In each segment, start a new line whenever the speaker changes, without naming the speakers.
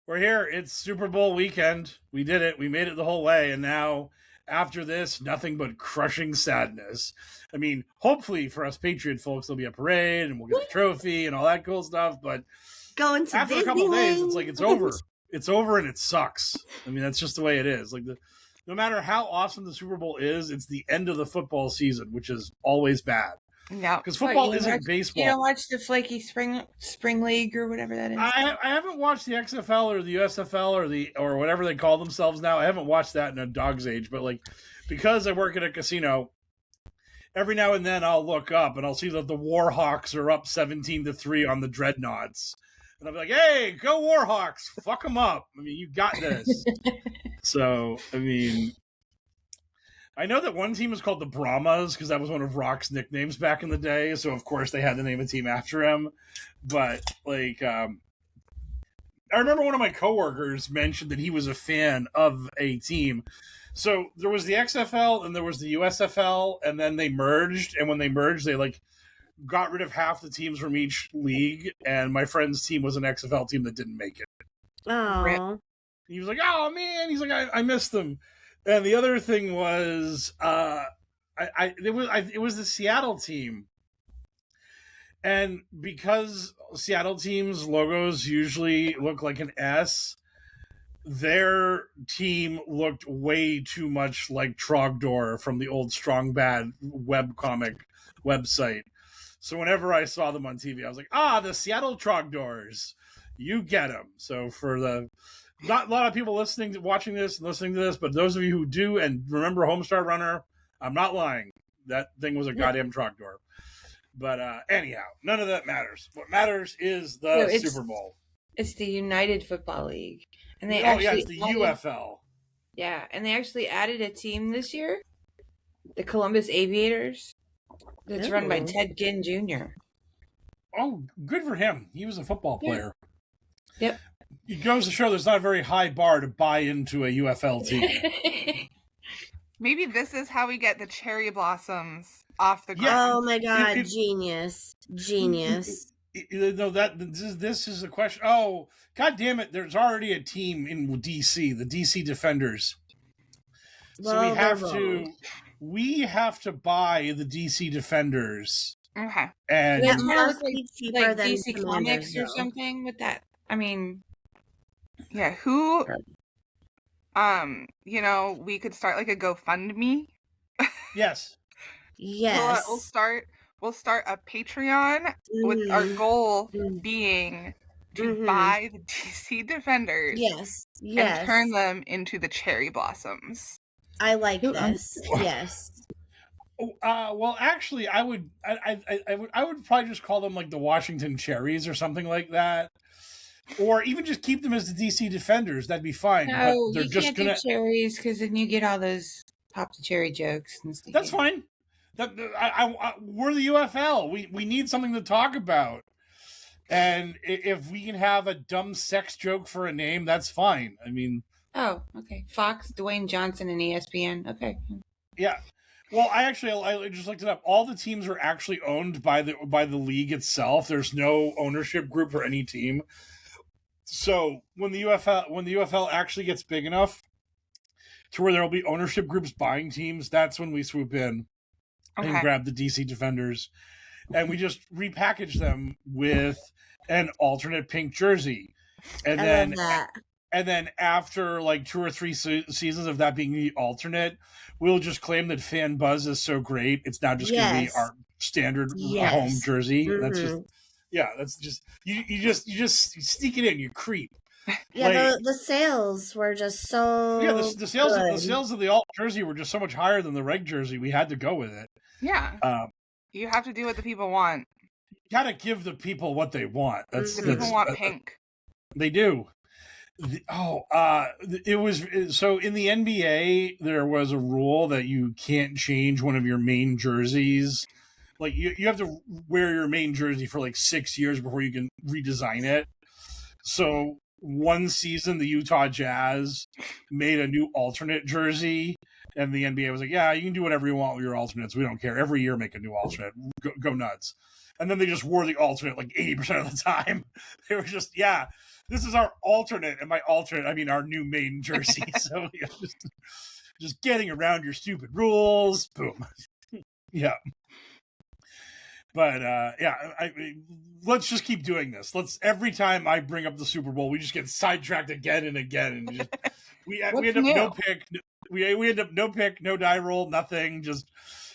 We're here. It's Super Bowl weekend. We did it. We made it the whole way. And now, after this, nothing but crushing sadness. I mean, hopefully for us Patriot folks, there'll be a parade and we'll get the trophy and all that cool stuff. But
Going to
after a couple of days, it's like it's over. It's over and it sucks. I mean, that's just the way it is. Like no matter how awesome the Super Bowl is, it's the end of the football season, which is always bad.
Yeah,
because football isn't baseball.
You don't watch the flaky spring league or whatever that is.
I haven't watched the XFL or the USFL or whatever they call themselves now. I haven't watched that in a dog's age, but like because I work at a casino, every now and then I'll look up and I'll see that the Warhawks are up 17-3 on the Dreadnoughts, and I'm like, "Hey, go Warhawks! Fuck them up! I mean, you got this." So I mean. I know that one team is called the Brahmas because that was one of Rock's nicknames back in the day. So, of course, they had to name a team after him. But, like, I remember one of my coworkers mentioned that he was a fan of a team. So, there was the XFL and there was the USFL, and then they merged. And when they merged, they, like, got rid of half the teams from each league. And my friend's team was an XFL team that didn't make it.
Oh.
He was like, "Oh, man." He's like, I missed them. And the other thing was, it was the Seattle team, and because Seattle teams' logos usually look like an S, their team looked way too much like Trogdor from the old Strong Bad webcomic website. So whenever I saw them on TV, I was like, the Seattle Trogdors, you get them. So for the not a lot of people watching this and listening to this, but those of you who do and remember Homestar Runner, I'm not lying. That thing was a goddamn Trogdor. But anyhow, none of that matters. What matters is the Super Bowl.
It's the United Football League. And they
it's the UFL.
Yeah, and they actually added a team this year, the Columbus Aviators, that's run by Ted Ginn Jr.
Oh, good for him. He was a football player.
Yep.
It goes to show there's not a very high bar to buy into a UFL team.
Maybe this is how we get the cherry blossoms off the ground.
Oh my God, genius.
No, this is a question. Oh, God damn it. There's already a team in DC, the DC Defenders. So we have to buy the DC Defenders.
Okay.
And
it must be cheaper than DC Comics or something with that. I mean,
yeah, who, we could start like a GoFundMe.
Yes.
Yes.
We'll start a Patreon with our goal being to buy the DC Defenders.
Yes.
And turn them into the cherry blossoms.
I like this. Yes.
Well, actually, I would probably just call them like the Washington Cherries or something like that. Or even just keep them as the DC Defenders. That'd be fine.
No,
but they're
you
just
can't
gonna
do cherries because then you get all those pop the cherry jokes and stuff.
That's fine. We're the UFL. We need something to talk about. And if we can have a dumb sex joke for a name, that's fine. I mean...
Oh, okay. Fox, Dwayne Johnson, and ESPN. Okay.
Yeah. Well, I just looked it up. All the teams are actually owned by the league itself. There's no ownership group for any team. So when the UFL actually gets big enough to where there will be ownership groups buying teams, that's when we swoop in and grab the DC Defenders, and we just repackage them with an alternate pink jersey, and then after like 2 or 3 seasons of that being the alternate, we'll just claim that fan buzz is so great it's now just going to be our standard home jersey. That's just you just sneak it in, you creep.
Yeah, like, the sales were just so
the sales of the alt jersey were just so much higher than the reg jersey. We had to go with it.
Yeah. You have to do what the people want.
You gotta give the people what they want.
The people want pink.
They do. It was so in the NBA there was a rule that you can't change one of your main jerseys. Like you have to wear your main jersey for like 6 years before you can redesign it. So one season the Utah Jazz made a new alternate jersey, And the NBA was like, yeah, you can do whatever you want with your alternates. We don't care. Every year, make a new alternate. Go nuts. And then they just wore the alternate like 80% of the time. They were just, yeah, this is our alternate. And by alternate, I mean our new main jersey. So yeah, just getting around your stupid rules. Boom. Yeah. But let's just keep doing this. Every time I bring up the Super Bowl, we just get sidetracked again and again, and just, we end up
new?
no pick. We end up no pick, no die roll, nothing.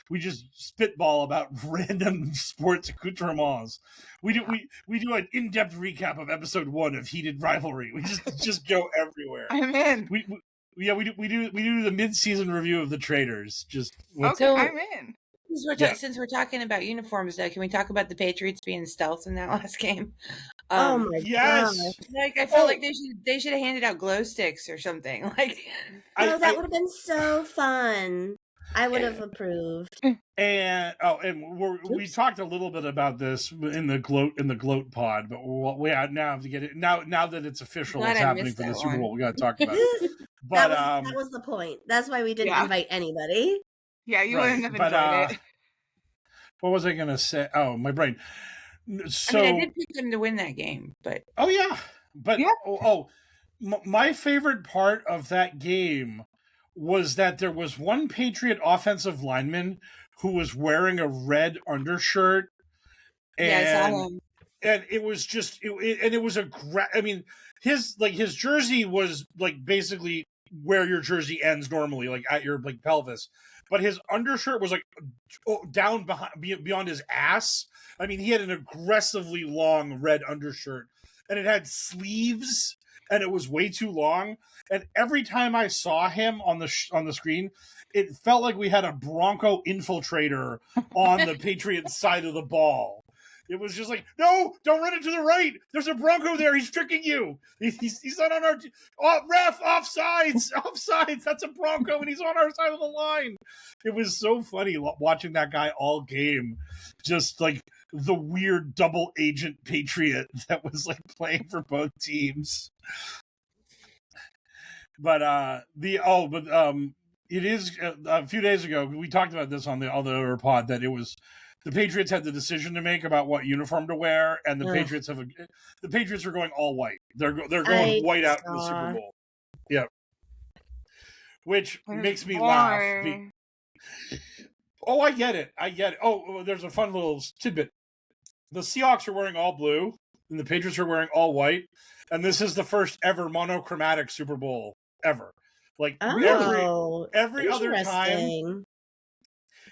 We just spitball about random sports accoutrements. We do an in-depth recap of episode 1 of Heated Rivalry. We just go everywhere.
I'm in.
We do the mid-season review of the Traders.
Okay, I'm in.
Since we're talking about uniforms, though, can we talk about the Patriots being stealth in that last game?
Oh my
yes.
gosh.
Like I felt like they should have handed out glow sticks or something. Like,
that would have been so fun. I would have approved.
And we talked a little bit about this in the gloat pod, but we now have to get it now that it's official. What's happening for the Super Bowl? We got to talk about it. But
that was the point. That's why we didn't invite anybody.
Yeah, you wouldn't have enjoyed it.
What was I going to say? Oh, my brain. So
I did pick them to win that game, but
my favorite part of that game was that there was one Patriot offensive lineman who was wearing a red undershirt, and
I saw him.
And it was just, it was his jersey was like basically where your jersey ends normally, like at your like pelvis. But his undershirt was like down beyond his ass. I mean, he had an aggressively long red undershirt, and it had sleeves, and it was way too long. And every time I saw him on the screen, it felt like we had a Bronco infiltrator on the Patriots side of the ball. It was just like, no, don't run it to the right. There's a Bronco there. He's tricking you. He's not on our ref, offsides. That's a Bronco, and he's on our side of the line. It was so funny watching that guy all game, just like the weird double agent Patriot that was like playing for both teams. But it is a few days ago we talked about this on the other pod that it was. The Patriots had the decision to make about what uniform to wear, and the Patriots are going all white. They're going white out in the Super Bowl. Yeah, which makes me laugh. I get it. Oh, there's a fun little tidbit. The Seahawks are wearing all blue, and the Patriots are wearing all white, and this is the first ever monochromatic Super Bowl ever. Like every other time.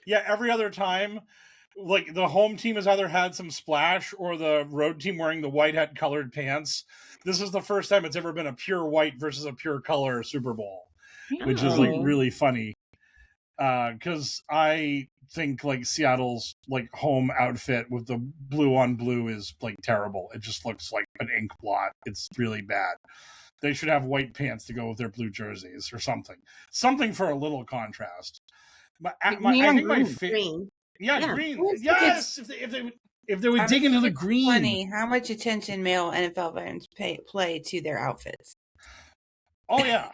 Yeah, every other time. Like the home team has either had some splash or the road team wearing the white hat colored pants. This is the first time it's ever been a pure white versus a pure color Super Bowl, which is like really funny. Because I think like Seattle's like home outfit with the blue on blue is like terrible. It just looks like an ink blot. It's really bad. They should have white pants to go with their blue jerseys or something. Something for a little contrast. Green. Yeah, green. Yes, if they would dig into the green.
Funny how much attention male NFL fans play to their outfits.
Oh yeah,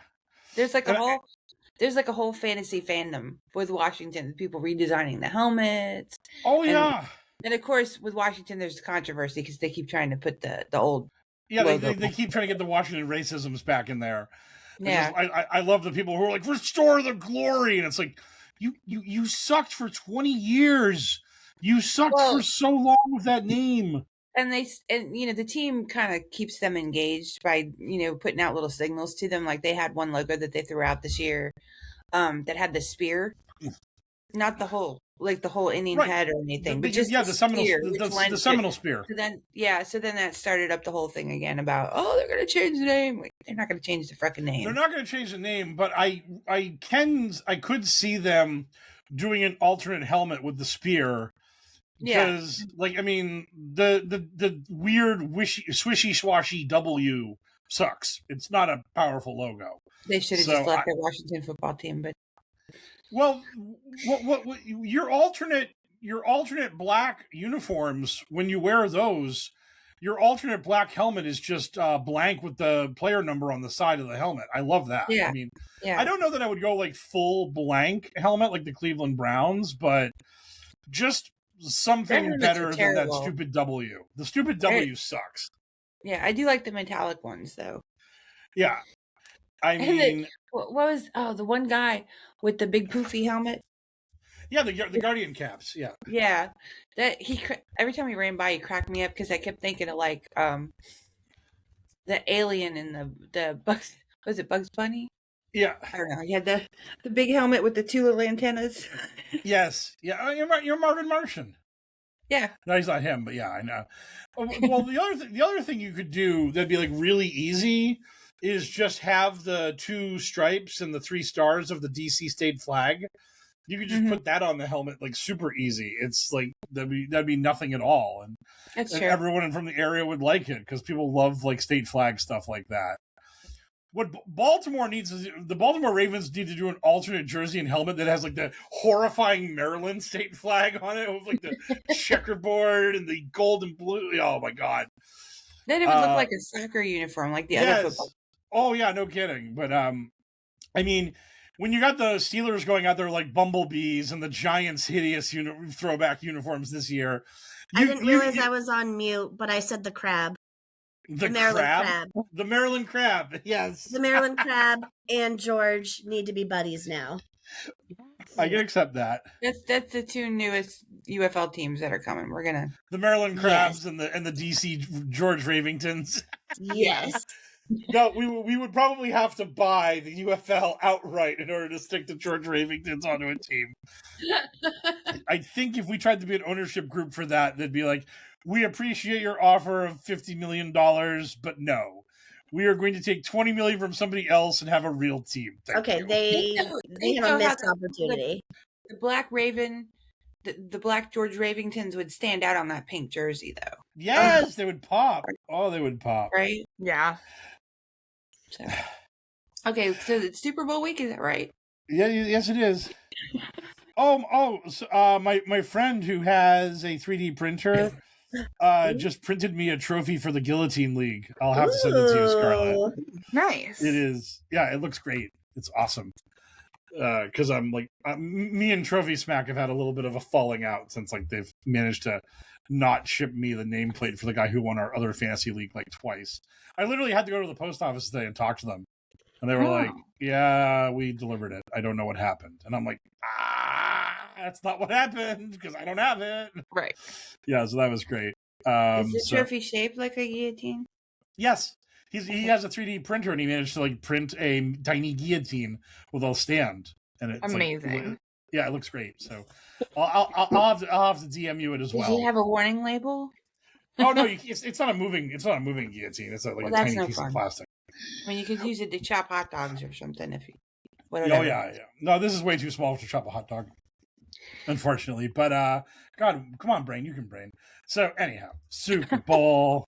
there's like a whole fantasy fandom with Washington. People redesigning the helmets.
Oh yeah,
and of course with Washington, there's controversy because they keep trying to put the old.
Yeah, they keep trying to get the Washington racisms back in there. Yeah, I love the people who are like restore the glory, and it's like. You sucked for 20 years. You sucked for so long with that name.
And the team kind of keeps them engaged by, putting out little signals to them. Like they had one logo that they threw out this year that had the spear. Not the whole Indian head or anything, but just
the Seminole spear.
So then that started up the whole thing again about they're going to change the name. They're not going to change the freaking name.
They're not going to change the name, but I could see them doing an alternate helmet with the spear. Because the weird swishy swashy W sucks. It's not a powerful logo.
They should have just left their Washington football team, but.
Well, what your alternate black uniforms, when you wear those, your alternate black helmet is just blank with the player number on the side of the helmet. I love that.
Yeah.
I mean,
Yeah.
I don't know that I would go like full blank helmet like the Cleveland Browns, but just something better than that stupid W. The stupid W sucks.
Yeah, I do like the metallic ones though.
Yeah. I mean,
what was the one guy with the big poofy helmet?
Yeah, the Guardian caps. Yeah.
Yeah, that every time he ran by, he cracked me up because I kept thinking of like the alien in the Bugs. Was it Bugs Bunny?
Yeah.
I don't know. He had the big helmet with the two little antennas.
Yes. Yeah. Oh, you're right. You're Marvin Martian.
Yeah.
No, he's not him, but yeah, I know. Well, the other thing you could do that'd be like really easy is just have the 2 stripes and the 3 stars of the DC state flag. You could just put that on the helmet, like super easy. It's like that'd be nothing at all, and everyone from the area would like it because people love like state flag stuff like that. What Baltimore needs is the Baltimore Ravens need to do an alternate jersey and helmet that has like the horrifying Maryland state flag on it with like the checkerboard and the gold and blue. Oh my god!
Then it would look like a soccer uniform, like the other football.
Oh yeah, no kidding. But I mean, when you got the Steelers going out there like bumblebees and the Giants' hideous throwback uniforms this year,
I didn't realize I was on mute, but I said the crab. The Maryland crab.
The Maryland crab, yes.
The Maryland crab and George need to be buddies now.
I can accept that.
That's the 2 newest UFL teams that are coming. We're gonna
the Maryland Crabs and the DC George Ravingtons.
Yes.
No, we would probably have to buy the UFL outright in order to stick the George Ravingtons onto a team. I think if we tried to be an ownership group for that, they'd be like, we appreciate your offer of $50 million, but no. We are going to take $20 million from somebody else and have a real team. Thank you.
They have a missed opportunity.
The Black Raven, the Black George Ravingtons would stand out on that pink jersey, though.
Yes, they would pop. Oh, they would pop.
Right?
Yeah.
So, okay, so it's Super Bowl week, is that right?
Yeah, yes, it is. So, my friend who has a 3D printer just printed me a trophy for the Guillotine League. I'll have to send it to you, Scarlett.
Nice.
It is. Yeah, it looks great. It's awesome. Because I'm like, me and Trophy Smack have had a little bit of a falling out since like they've managed to not ship me the nameplate for the guy who won our other fantasy league like twice. I literally had to go to the post office today and talk to them. And they were like, yeah, we delivered it. I don't know what happened. And I'm like, that's not what happened because I don't have it.
Right.
Yeah, so that was great.
Is the trophy shaped like a guillotine?
Yes. He has a 3D printer and he managed to like print a tiny guillotine with a stand. And it's
amazing.
Like, yeah, it looks great. So I'll have to DM you it as well.
Does he have a warning label?
Oh no, it's not a moving guillotine. It's like a tiny piece of plastic.
I mean, you could use it to chop hot dogs or something if you.
Whatever. Oh yeah. No, this is way too small to chop a hot dog, unfortunately. But God, come on, brain, you can brain. So anyhow, Super Bowl.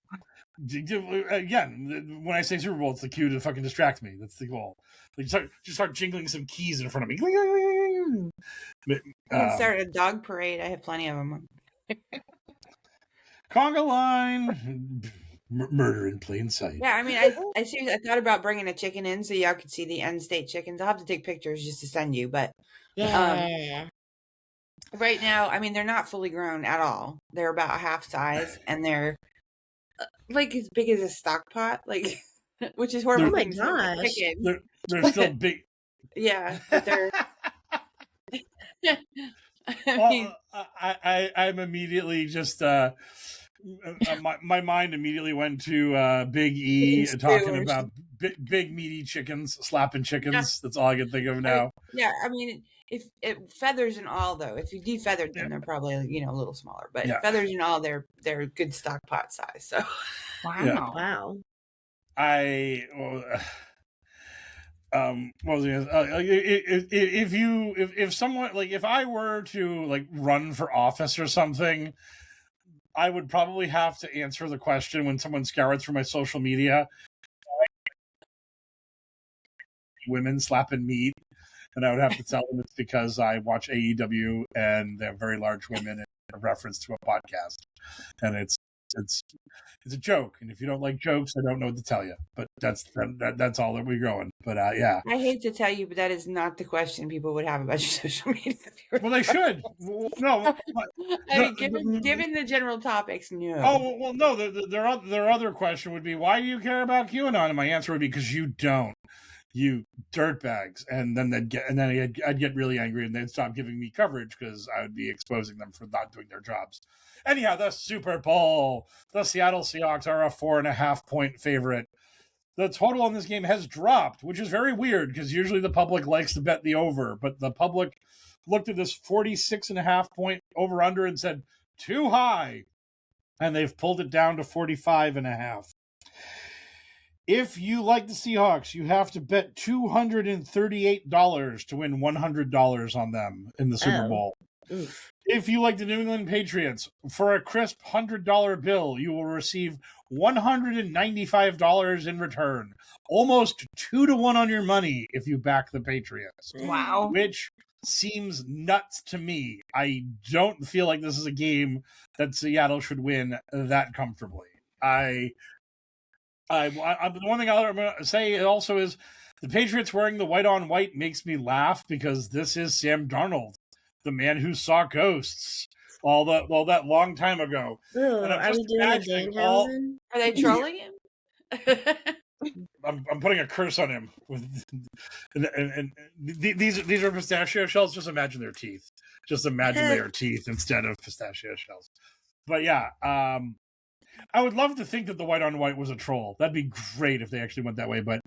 Again, when I say Super Bowl, it's the cue to fucking distract me. That's the goal. Like just start jingling some keys in front of me.
You can start a dog parade. I have plenty of them.
Conga line, murder in plain sight.
Yeah, I mean, I seriously, I thought about bringing a chicken in so y'all could see the end state chickens. I'll have to take pictures just to send you, but
yeah.
Right now, I mean, they're not fully grown at all. They're about half size, and they're like as big as a stock pot, like, which is horrible.
Oh my gosh,
they're still big.
Yeah, but they're.
I'm immediately just my mind immediately went to Big E talking about big meaty chickens, slapping chickens. Yeah. That's all I can think of now.
I mean, if feathers and all, though, if you defeathered them, they're probably a little smaller. But feathers and all, they're good stock pot size. So,
wow.
What was if someone like if I were to like run for office or something, I would probably have to answer the question when someone scoured through my social media, women slapping meat, and I would have to tell them it's because I watch AEW and they have very large women in a reference to a podcast, and it's it's a joke, and if you don't like jokes, I don't know what to tell you. But that's all that we're going. But yeah,
I hate to tell you, but that is not the question people would have about your social media.
well, they should. No,
I mean, given the general topics, no.
Oh well, no. Their other question would be, why do you care about QAnon? And my answer would be, because you don't. You dirtbags. And then I'd get really angry, and they'd stop giving me coverage because I would be exposing them for not doing their jobs. Anyhow, the Super Bowl. The Seattle Seahawks are a 4.5-point favorite. The total on this game has dropped, which is very weird because usually the public likes to bet the over, but the public looked at this 46.5-point over under and said too high, and they've pulled it down to 45.5. If you like the Seahawks, you have to bet $238 to win $100 on them in the Super Bowl.
Oof.
If you like the New England Patriots, for a crisp $100 bill, you will receive $195 in return. Almost 2-to-1 on your money if you back the Patriots.
Wow.
Which seems nuts to me. I don't feel like this is a game that Seattle should win that comfortably. The one thing I'm going to say also is the Patriots wearing the white on white makes me laugh because this is Sam Darnold, the man who saw ghosts all that long time ago.
Ooh, are we doing a Danhausen?
Are they trolling him?
I'm putting a curse on him with, and these are pistachio shells. Just imagine their teeth. Just imagine they are teeth instead of pistachio shells. But yeah, I would love to think that the white on white was a troll. That'd be great if they actually went that way. But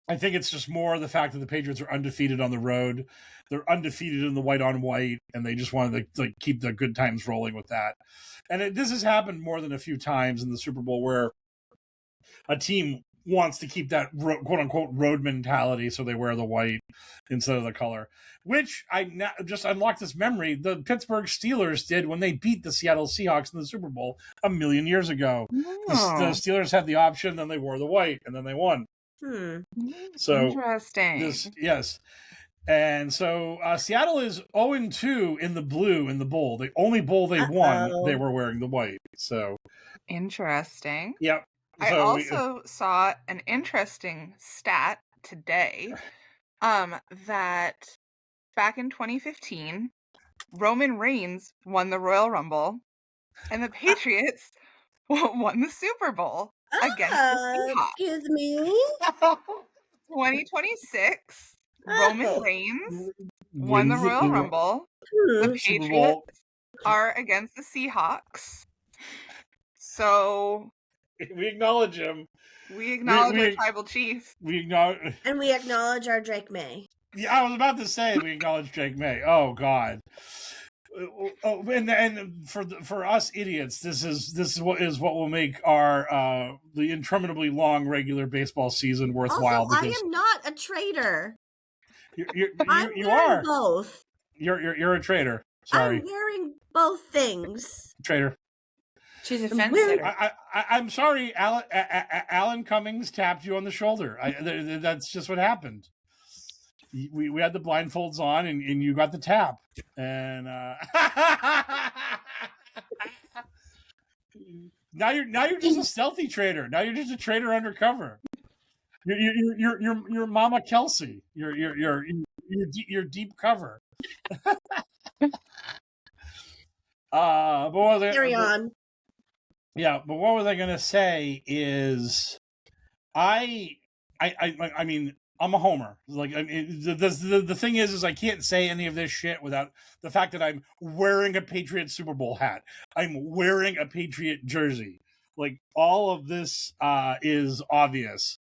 I think it's just more the fact that the Patriots are undefeated on the road. They're undefeated in the white on white, and they just wanted to keep the good times rolling with that. And this has happened more than a few times in the Super Bowl where a team wants to keep that quote-unquote road mentality, so they wear the white instead of the color, which I just unlocked this memory. The Pittsburgh Steelers did when they beat the Seattle Seahawks in the Super Bowl 1,000,000 years ago.
Oh.
The Steelers had the option, then they wore the white, and then they won. So
Interesting.
Yes. And so Seattle is 0-2 in the blue in the bowl. The only bowl they won, they were wearing the white. So
Interesting.
Yep.
I also saw an interesting stat today that back in 2015, Roman Reigns won the Royal Rumble and the Patriots won the Super Bowl against the Seahawks.
Excuse me?
2026, Roman Reigns won the Royal Rumble. The Patriots are against the Seahawks. So
we acknowledge him.
We acknowledge our tribal chief.
And we acknowledge our Drake May.
Yeah, I was about to say we acknowledge Drake May. Oh God. And for us idiots, this is what will make our the interminably long regular baseball season worthwhile.
Also, I am not a traitor.
I'm
you are both.
You're a traitor. Sorry.
I'm wearing both things.
Traitor.
She's a fence sitter.
I'm sorry, Alan Cummings tapped you on the shoulder. That's just what happened. We had the blindfolds on, and you got the tap. And now you're just a stealthy traitor. Now you're just a traitor undercover. You're Mama Kelsey. You're deep cover.
Carry on.
Yeah, but what was I going to say is, I mean, I'm a homer. Like, I mean, the thing is I can't say any of this shit without the fact that I'm wearing a Patriot Super Bowl hat. I'm wearing a Patriot jersey. Like, all of this is obvious.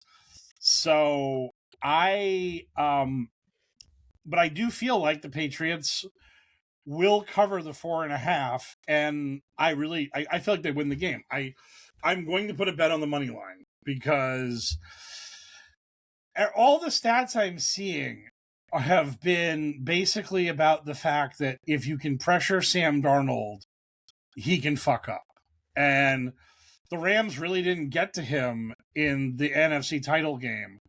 So but I do feel like the Patriots will cover the 4.5, and I feel like they win the game. I'm going to put a bet on the money line because all the stats I'm seeing have been basically about the fact that if you can pressure Sam Darnold, he can fuck up. And the Rams really didn't get to him in the NFC title game.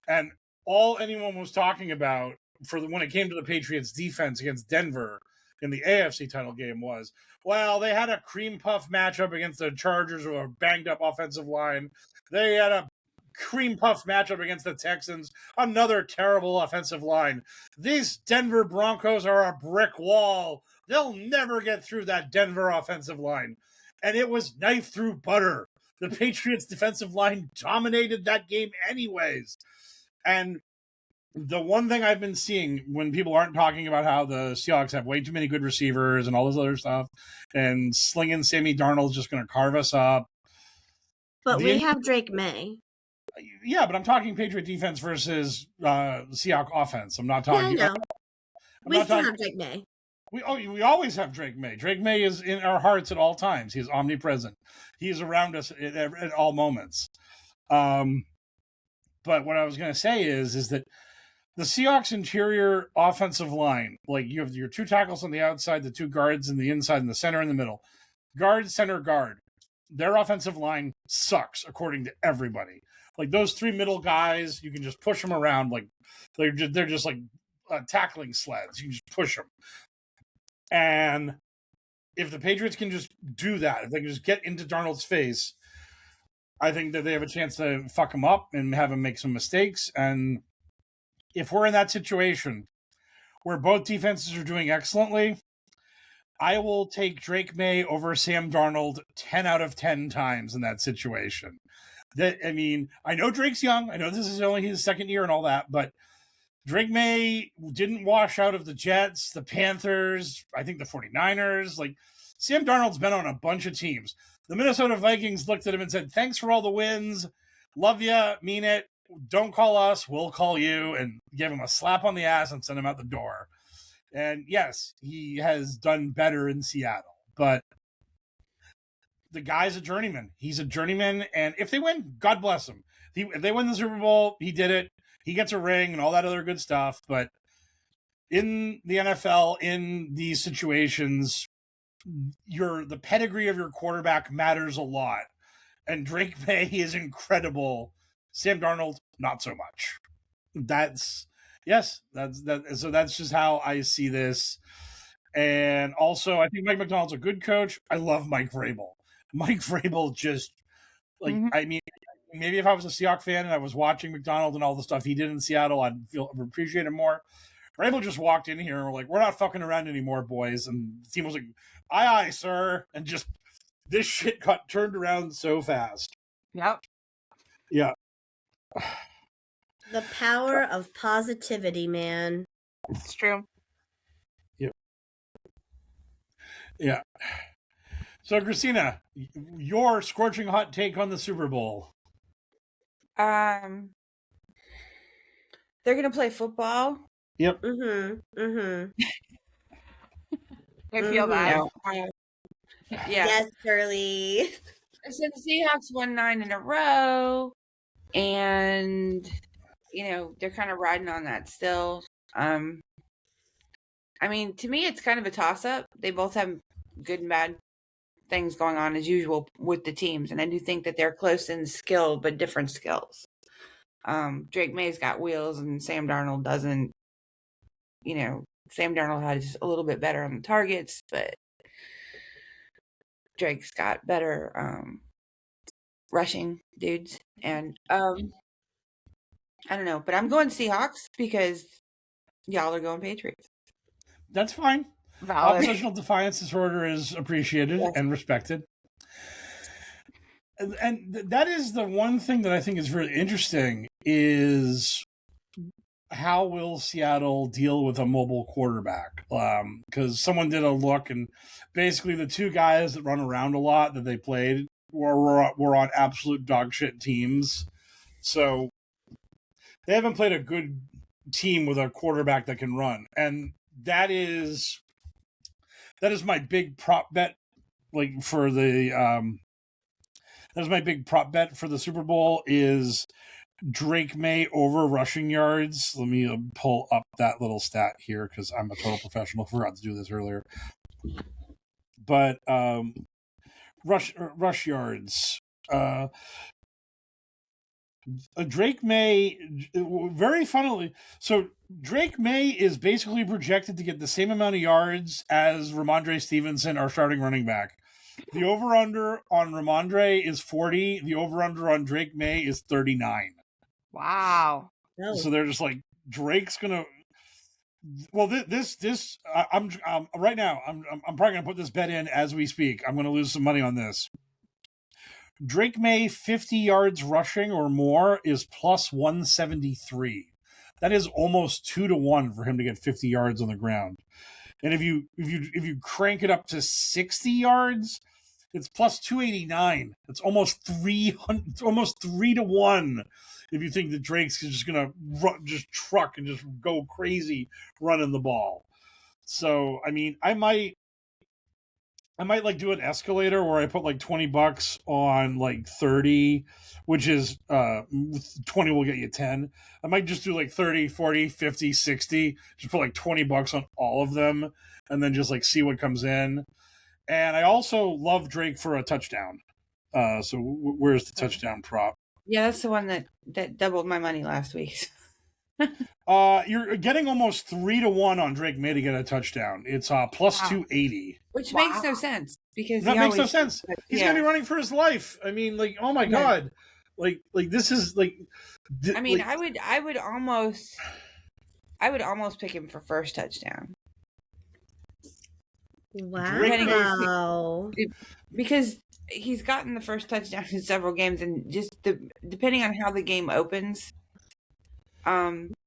And all anyone was talking about when it came to the Patriots defense against Denver in the AFC title game was, Well, they had a cream puff matchup against the Chargers with a banged up offensive line. They had a cream puff matchup against the Texans, another terrible offensive line. These Denver Broncos are a brick wall. They'll never get through that Denver offensive line. And it was knife through butter. The Patriots defensive line dominated that game anyways. And the one thing I've been seeing when people aren't talking about how the Seahawks have way too many good receivers and all this other stuff, and slinging Sammy Darnold's just going to carve us up.
But we have Drake May.
Yeah, but I'm talking Patriot defense versus Seahawks offense. I'm not talking.
Yeah, I know. We still have Drake May.
We always have Drake May. Drake May is in our hearts at all times. He's omnipresent. He is around us at all moments. But what I was going to say is that the Seahawks interior offensive line, like you have your two tackles on the outside, the two guards in the inside, and the center in the middle. Guard, center, guard. Their offensive line sucks, according to everybody. Like those three middle guys, you can just push them around. Like they're just like tackling sleds. You can just push them. And if the Patriots can just do that, if they can just get into Darnold's face, I think that they have a chance to fuck him up and have him make some mistakes. And if we're in that situation where both defenses are doing excellently, I will take Drake May over Sam Darnold 10 out of 10 times in that situation. I know Drake's young. I know this is only his second year and all that, but Drake May didn't wash out of the Jets, the Panthers, I think the 49ers. Like, Sam Darnold's been on a bunch of teams. The Minnesota Vikings looked at him and said, thanks for all the wins. Love ya, mean it. Don't call us, we'll call you, and give him a slap on the ass and send him out the door. And yes, he has done better in Seattle, but the guy's a journeyman. He's a journeyman, and if they win, God bless him. If they win the Super Bowl, he did it. He gets a ring and all that other good stuff, but in the NFL, in these situations, the pedigree of your quarterback matters a lot. And Drake May is incredible. Sam Darnold, not so much. That's just how I see this. And also, I think Mike McDonald's a good coach. I love Mike Vrabel. Mike Vrabel just, like, I mean, maybe if I was a Seahawks fan and I was watching McDonald and all the stuff he did in Seattle, I'd appreciate it more. Vrabel just walked in here and we're like, we're not fucking around anymore, boys. And the team was like, aye, aye, sir. And just, this shit got turned around so fast.
Yep.
Yeah.
The power of positivity, man.
It's true.
Yep. Yeah. So, Christina, your scorching hot take on the Super Bowl.
They're gonna play football.
Yep.
Mm-hmm.
I feel that.
Yeah.
Yes, Shirley.
So the Seahawks won 9 in a row, and they're kind of riding on that still. I mean, to me, it's kind of a toss-up. They both have good and bad things going on as usual with the teams, and I do think that they're close in skill, but different skills. Drake May's got wheels, and Sam Darnold doesn't. Sam Darnold has a little bit better on the targets, but Drake's got better rushing dudes, and I don't know, but I'm going Seahawks because y'all are going Patriots.
That's fine.
Valid.
Oppositional defiance disorder is appreciated and respected. And that is the one thing that I think is really interesting is how will Seattle deal with a mobile quarterback? Because someone did a look, and basically the two guys that run around a lot that they played were on absolute dog shit teams. So they haven't played a good team with a quarterback that can run. And that is my big prop bet, like for the that's my big prop bet for the Super Bowl is Drake May over rushing yards. Let me pull up that little stat here because I'm a total professional. Forgot to do this earlier. But rush yards. Drake May, very funnily, so Drake May is basically projected to get the same amount of yards as Ramondre Stevenson, our starting running back. The over-under on Ramondre is 40. The over-under on Drake May is 39.
Wow.
Oh.
So they're just like, Drake's gonna. Well, I'm right now. I'm probably gonna put this bet in as we speak. I'm gonna lose some money on this. Drake May 50 yards rushing or more is plus 173. That is almost 2-1 for him to get 50 yards on the ground. And if you crank it up to 60 yards, it's plus 289. It's almost 300. It's almost 3-1. If you think that Drake's just gonna just truck and just go crazy running the ball. So I mean, I might like do an escalator where I put like $20 on like 30, which is 20 will get you 10. I might just do like 30, 40, 50, 60, just put like $20 on all of them and then just like see what comes in. And I also love Drake for a touchdown. So where's the touchdown prop?
Yeah, that's the one that doubled my money last week.
You're getting almost 3-1 on Drake May to get a touchdown. It's plus 280.
Which makes no sense because
That makes no sense. He's gonna be running for his life. I mean, like, oh my god, like this is like.
I mean, like, I would almost pick him for first touchdown.
Wow.
Because he's gotten the first touchdown in several games, and just depending on how the game opens.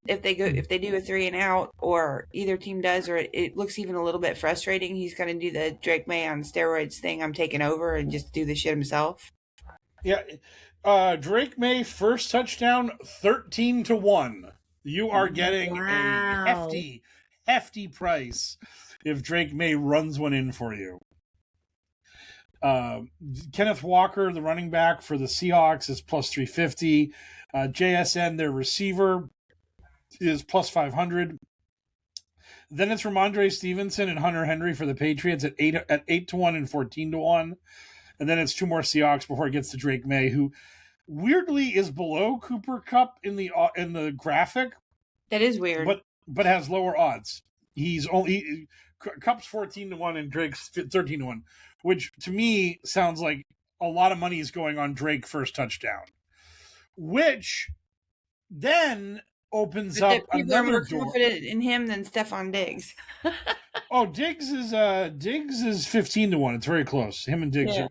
If they do a 3 and out, or either team does, or it looks even a little bit frustrating, he's going to do the Drake May on steroids thing. I'm taking over and just do the shit himself.
Yeah, Drake May first touchdown 13-1. You are getting a hefty price if Drake May runs one in for you. Kenneth Walker, the running back for the Seahawks, is plus 350. JSN, their receiver, is plus 500. Then it's Ramondre Stevenson and Hunter Henry for the Patriots at 8-1 and 14-1. And then it's two more Seahawks before it gets to Drake May, who weirdly is below Cooper Kupp in the graphic.
That is weird,
but has lower odds. Kupp's 14-1 and Drake's 13-1, which to me sounds like a lot of money is going on Drake first touchdown, which then opens up
people are
another
more
door.
confident in him than Stephon Diggs.
Oh, Diggs is 15-1. It's very close. Him and Diggs.
Yeah.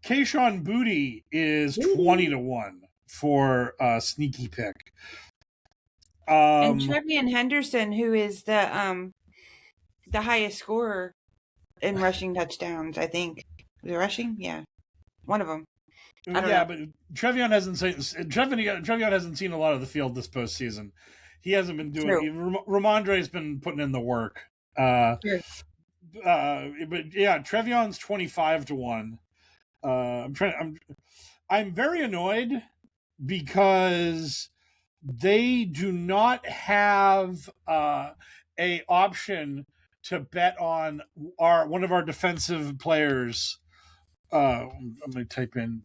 Kayshon Boutte is 20-1 for a sneaky pick.
And Trevian Henderson, who is the highest scorer in rushing touchdowns, I think. The rushing, yeah, one of them.
Yeah, but Trevion hasn't seen a lot of the field this postseason. He hasn't been doing. Ramondre's been putting in the work. But yeah, Trevion's 25-1. I'm very annoyed because they do not have a option to bet on one of our defensive players. I'm going to type in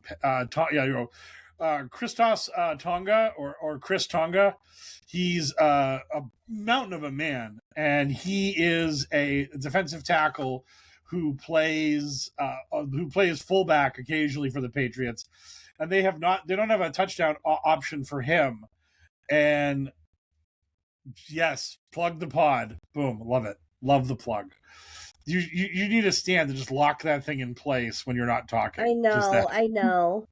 Christos Tonga or Chris Tonga. He's a mountain of a man, and he is a defensive tackle who plays fullback occasionally for the Patriots, and they don't have a touchdown option for him. And yes, plug the pod. Boom, love it. Love the plug. You need a stand to just lock that thing in place when you're not talking.
I know.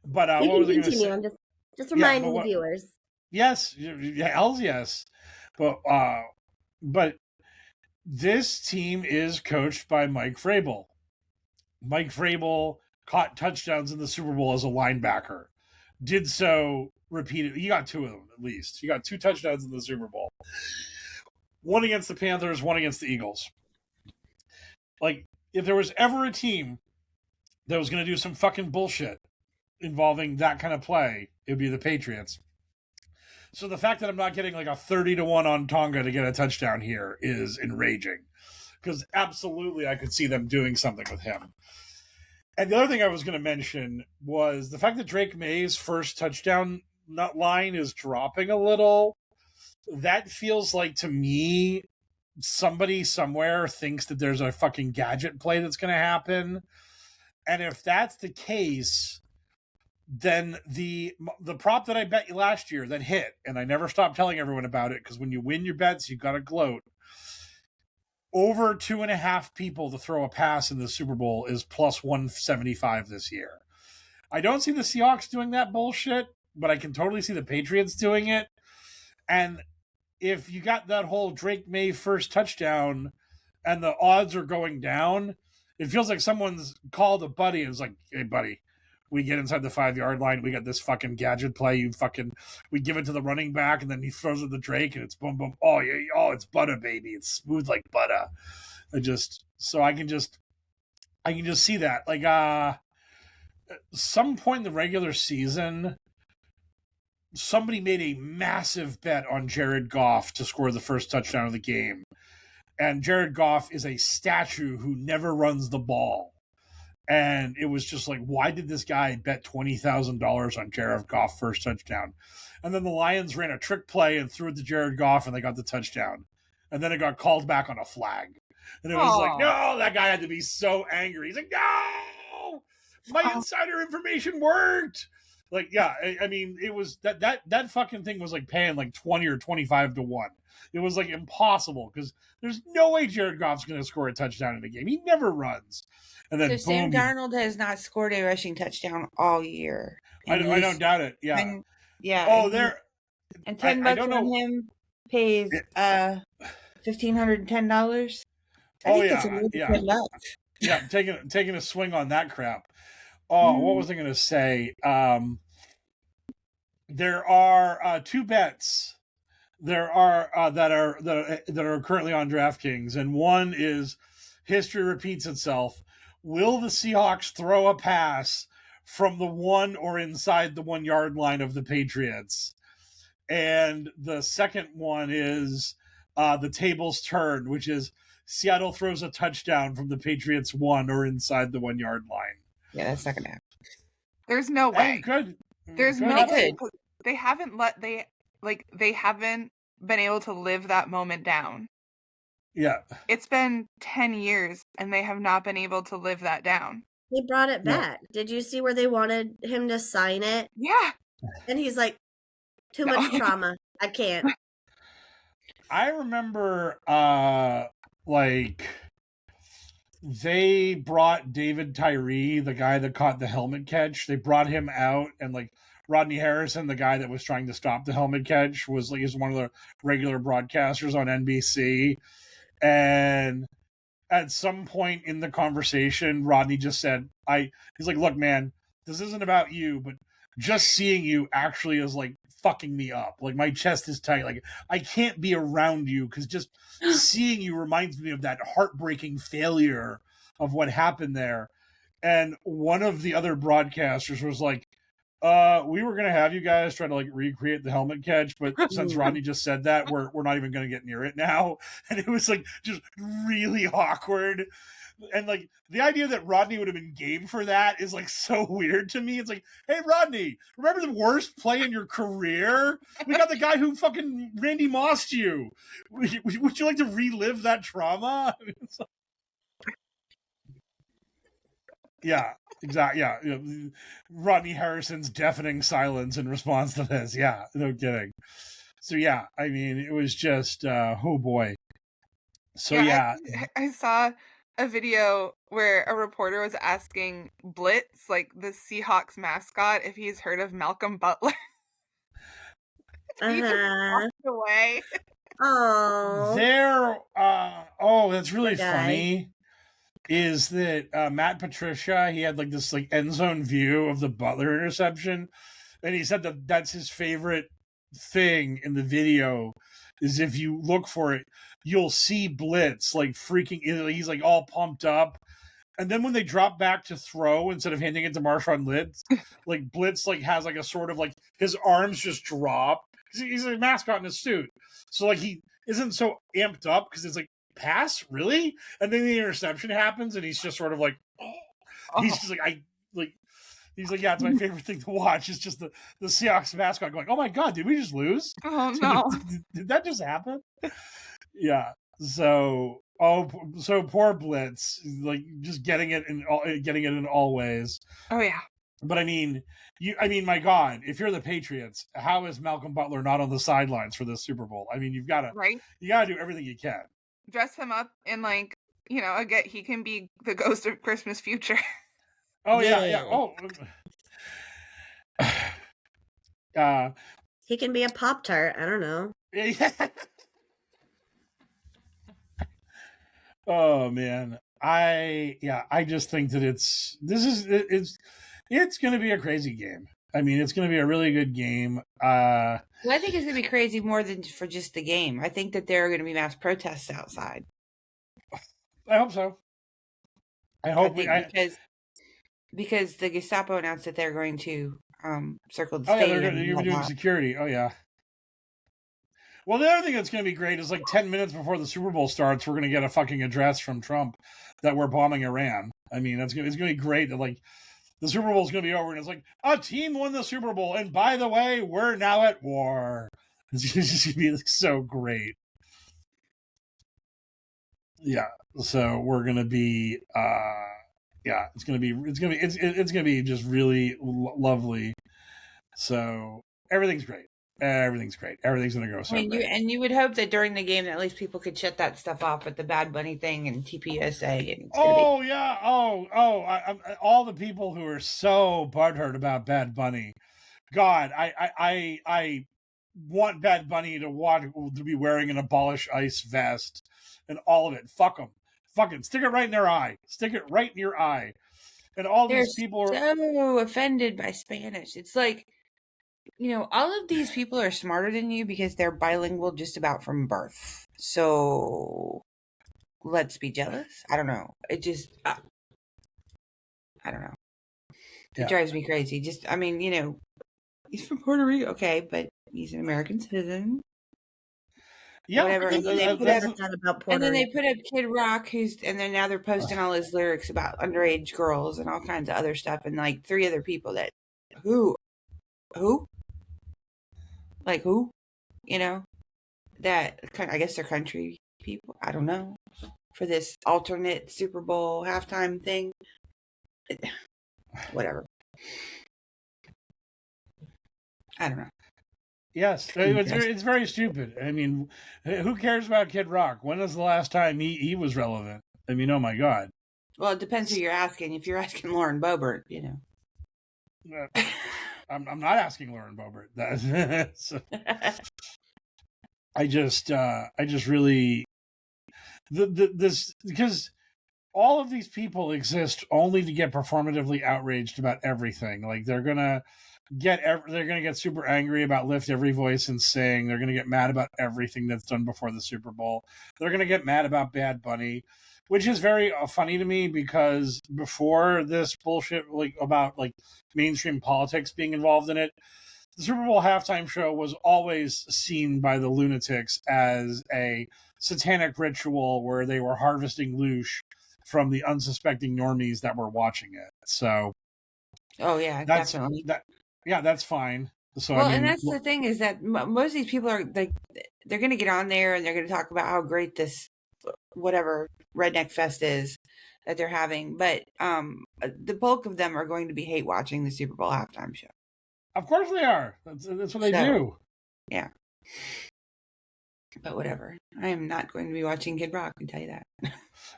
But what was I going to say?
I'm just reminding the viewers.
Yes, hell's yes. But this team is coached by Mike Vrabel. Mike Vrabel caught touchdowns in the Super Bowl as a linebacker. Did so repeatedly. He got two of them at least. He got two touchdowns in the Super Bowl. One against the Panthers, one against the Eagles. Like, if there was ever a team that was going to do some fucking bullshit involving that kind of play, it would be the Patriots. So the fact that I'm not getting like a 30-1 on Tonga to get a touchdown here is enraging. Because absolutely I could see them doing something with him. And the other thing I was going to mention was the fact that Drake May's first touchdown line is dropping a little. That feels like, to me, somebody somewhere thinks that there's a fucking gadget play that's going to happen. And if that's the case, then the prop that I bet you last year that hit, and I never stopped telling everyone about it because when you win your bets, you got to gloat. Over 2.5 people to throw a pass in the Super Bowl is plus 175 this year. I don't see the Seahawks doing that bullshit, but I can totally see the Patriots doing it. And if you got that whole Drake May first touchdown and the odds are going down, it feels like someone's called a buddy and is like, hey, buddy, we get inside the 5-yard line. We got this fucking gadget play. We give it to the running back, and then he throws it to Drake, and it's boom, boom. Oh, yeah. Oh, it's butter, baby. It's smooth like butter. I can just see that. Like, some point in the regular season, somebody made a massive bet on Jared Goff to score the first touchdown of the game. And Jared Goff is a statue who never runs the ball. And it was just like, why did this guy bet $20,000 on Jared Goff first touchdown? And then the Lions ran a trick play and threw it to Jared Goff, and they got the touchdown. And then it got called back on a flag. And it was like, no, that guy had to be so angry. He's like, no, my insider information worked. Like, yeah, I mean, it was that fucking thing was like paying like 20 or 25 to 1. It was like impossible because there's no way Jared Goff's going to score a touchdown in a game. He never runs. And then
so Sam Darnold has not scored a rushing touchdown all year.
I don't doubt it. Yeah.
Yeah.
Oh, there.
And $10 on him pays $1,510.
Yeah, taking a swing on that crap. Oh, what was I going to say? There are 2 bets. There are that are currently on DraftKings, and one is history repeats itself. Will the Seahawks throw a pass from the 1 or inside the 1-yard line of the Patriots? And the second one is the tables turn, which is Seattle throws a touchdown from the Patriots 1 or inside the 1-yard line.
Yeah, that's not gonna happen.
There's no way.
Good.
There's no way. They haven't been able to live that moment down.
Yeah.
It's been 10 years and they have not been able to live that down.
He brought it back. Did you see where they wanted him to sign it?
Yeah.
And he's like, too much trauma. I can't.
I remember they brought David Tyree, the guy that caught the helmet catch. They brought him out, and like Rodney Harrison, the guy that was trying to stop the helmet catch, he's one of the regular broadcasters on NBC. And at some point in the conversation, Rodney just said, he's like, look, man, this isn't about you, but just seeing you actually is like fucking me up. Like my chest is tight. Like I can't be around you because just seeing you reminds me of that heartbreaking failure of what happened there. And one of the other broadcasters was like, we were going to have you guys try to like recreate the helmet catch, but since Rodney just said that, we're not even going to get near it now. And it was like just really awkward. And like the idea that Rodney would have been game for that is like so weird to me. It's like, hey Rodney, remember the worst play in your career? We got the guy who fucking Randy Mossed you. Would you like to relive that trauma? Yeah, exactly. Yeah, Rodney Harrison's deafening silence in response to this. Yeah, no kidding. So yeah, I mean, it was just oh boy. So yeah.
I saw a video where a reporter was asking Blitz, like the Seahawks mascot, if he's heard of Malcolm Butler. He just walked away.
Oh,
that's really funny. Is that Matt Patricia? He had like this like end zone view of the Butler interception, and he said that that's his favorite thing in the video. Is if you look for it, you'll see Blitz like freaking. He's like all pumped up, and then when they drop back to throw instead of handing it to Marshawn Lynch, like Blitz like has like a sort of like his arms just drop. He's a mascot in a suit, so like he isn't so amped up because it's like pass really, and then the interception happens, and he's just sort of like, oh. He's just he's like, yeah, it's my favorite thing to watch. It's just the Seahawks mascot going, oh my God, did we just lose?
Oh no.
Did that just happen? Yeah. So poor Blitz, like just getting it in all ways.
Oh yeah.
But I mean, my God, if you're the Patriots, how is Malcolm Butler not on the sidelines for this Super Bowl? I mean, you gotta do everything you can.
Dress him up in again, he can be the ghost of Christmas future.
Oh yeah. Oh.
He can be a Pop-Tart. I don't know.
Yeah. Oh man, I just think that it's going to be a crazy game. I mean, it's going to be a really good game.
Well, I think it's going to be crazy more than for just the game. I think that there are going to be mass protests outside.
I hope so.
Because the Gestapo announced that they're going to circle the
stadium.
Oh, yeah,
they're doing security. Oh, yeah. Well, the other thing that's going to be great is 10 minutes before the Super Bowl starts, we're going to get a fucking address from Trump that we're bombing Iran. I mean, it's going to be great that, the Super Bowl is going to be over, and it's a team won the Super Bowl, and by the way, we're now at war. It's just going to be so great. Yeah, so we're going to be, it's going to be just really lovely. So everything's great. Everything's going to go so great.
And you would hope that during the game, at least people could shut that stuff off with the Bad Bunny thing and TPUSA. And
yeah. All the people who are so butthurt about Bad Bunny. God, I want Bad Bunny to be wearing an Abolish ICE vest and all of it. Fuck them. Fucking stick it right in their eye. Stick it right in your eye. And all these people are
so offended by Spanish. It's like, all of these people are smarter than you because they're bilingual just about from birth. So let's be jealous. I don't know. It just, I don't know. It drives me crazy. Just, I mean, he's from Puerto Rico. Okay, but he's an American citizen.
Yeah,
whatever. And then they put up Kid Rock, and then now they're posting all his lyrics about underage girls and all kinds of other stuff, and 3 other people that who, who, that I guess they're country people. I don't know, for this alternate Super Bowl halftime thing. Whatever. I don't know.
Yes, it's very stupid. I mean, who cares about Kid Rock? When was the last time he was relevant? I mean, oh my God.
Well, it depends who you're asking. If you're asking Lauren Boebert,
I'm not asking Lauren Boebert. So, I just really this because all of these people exist only to get performatively outraged about everything. They're gonna get super angry about Lift Every Voice and Sing. They're gonna get mad about everything that's done before the Super Bowl. They're gonna get mad about Bad Bunny, which is very funny to me because before this bullshit about mainstream politics being involved in it, the Super Bowl halftime show was always seen by the lunatics as a satanic ritual where they were harvesting loosh from the unsuspecting normies that were watching it. So,
definitely.
That's fine. So
and that's the thing is that most of these people are they're going to get on there and they're going to talk about how great this whatever redneck fest is that they're having, but the bulk of them are going to be hate watching the Super Bowl halftime show.
Of course they are. That's what they do.
Yeah. But whatever. I am not going to be watching Kid Rock, I can tell you that.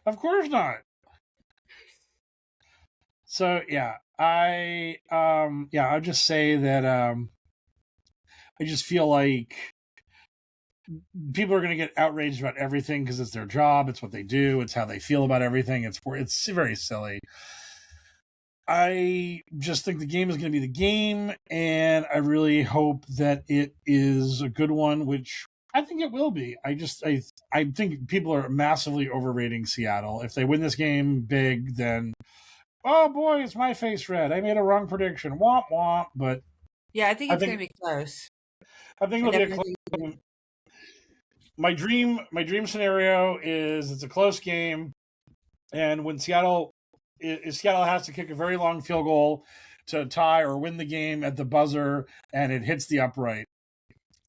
Of course not. So yeah, I'll just say that I just feel like people are going to get outraged about everything because it's their job, it's what they do, it's how they feel about everything. It's very silly. I just think the game is going to be the game, and I really hope that it is a good one, which I think it will be. I think people are massively overrating Seattle. If they win this game big, then oh boy, it's my face red. I made a wrong prediction. Womp womp. But
yeah, I think it's going to be close.
I think it'll be a close game. My dream scenario is it's a close game, and when Seattle Seattle has to kick a very long field goal to tie or win the game at the buzzer, and it hits the upright.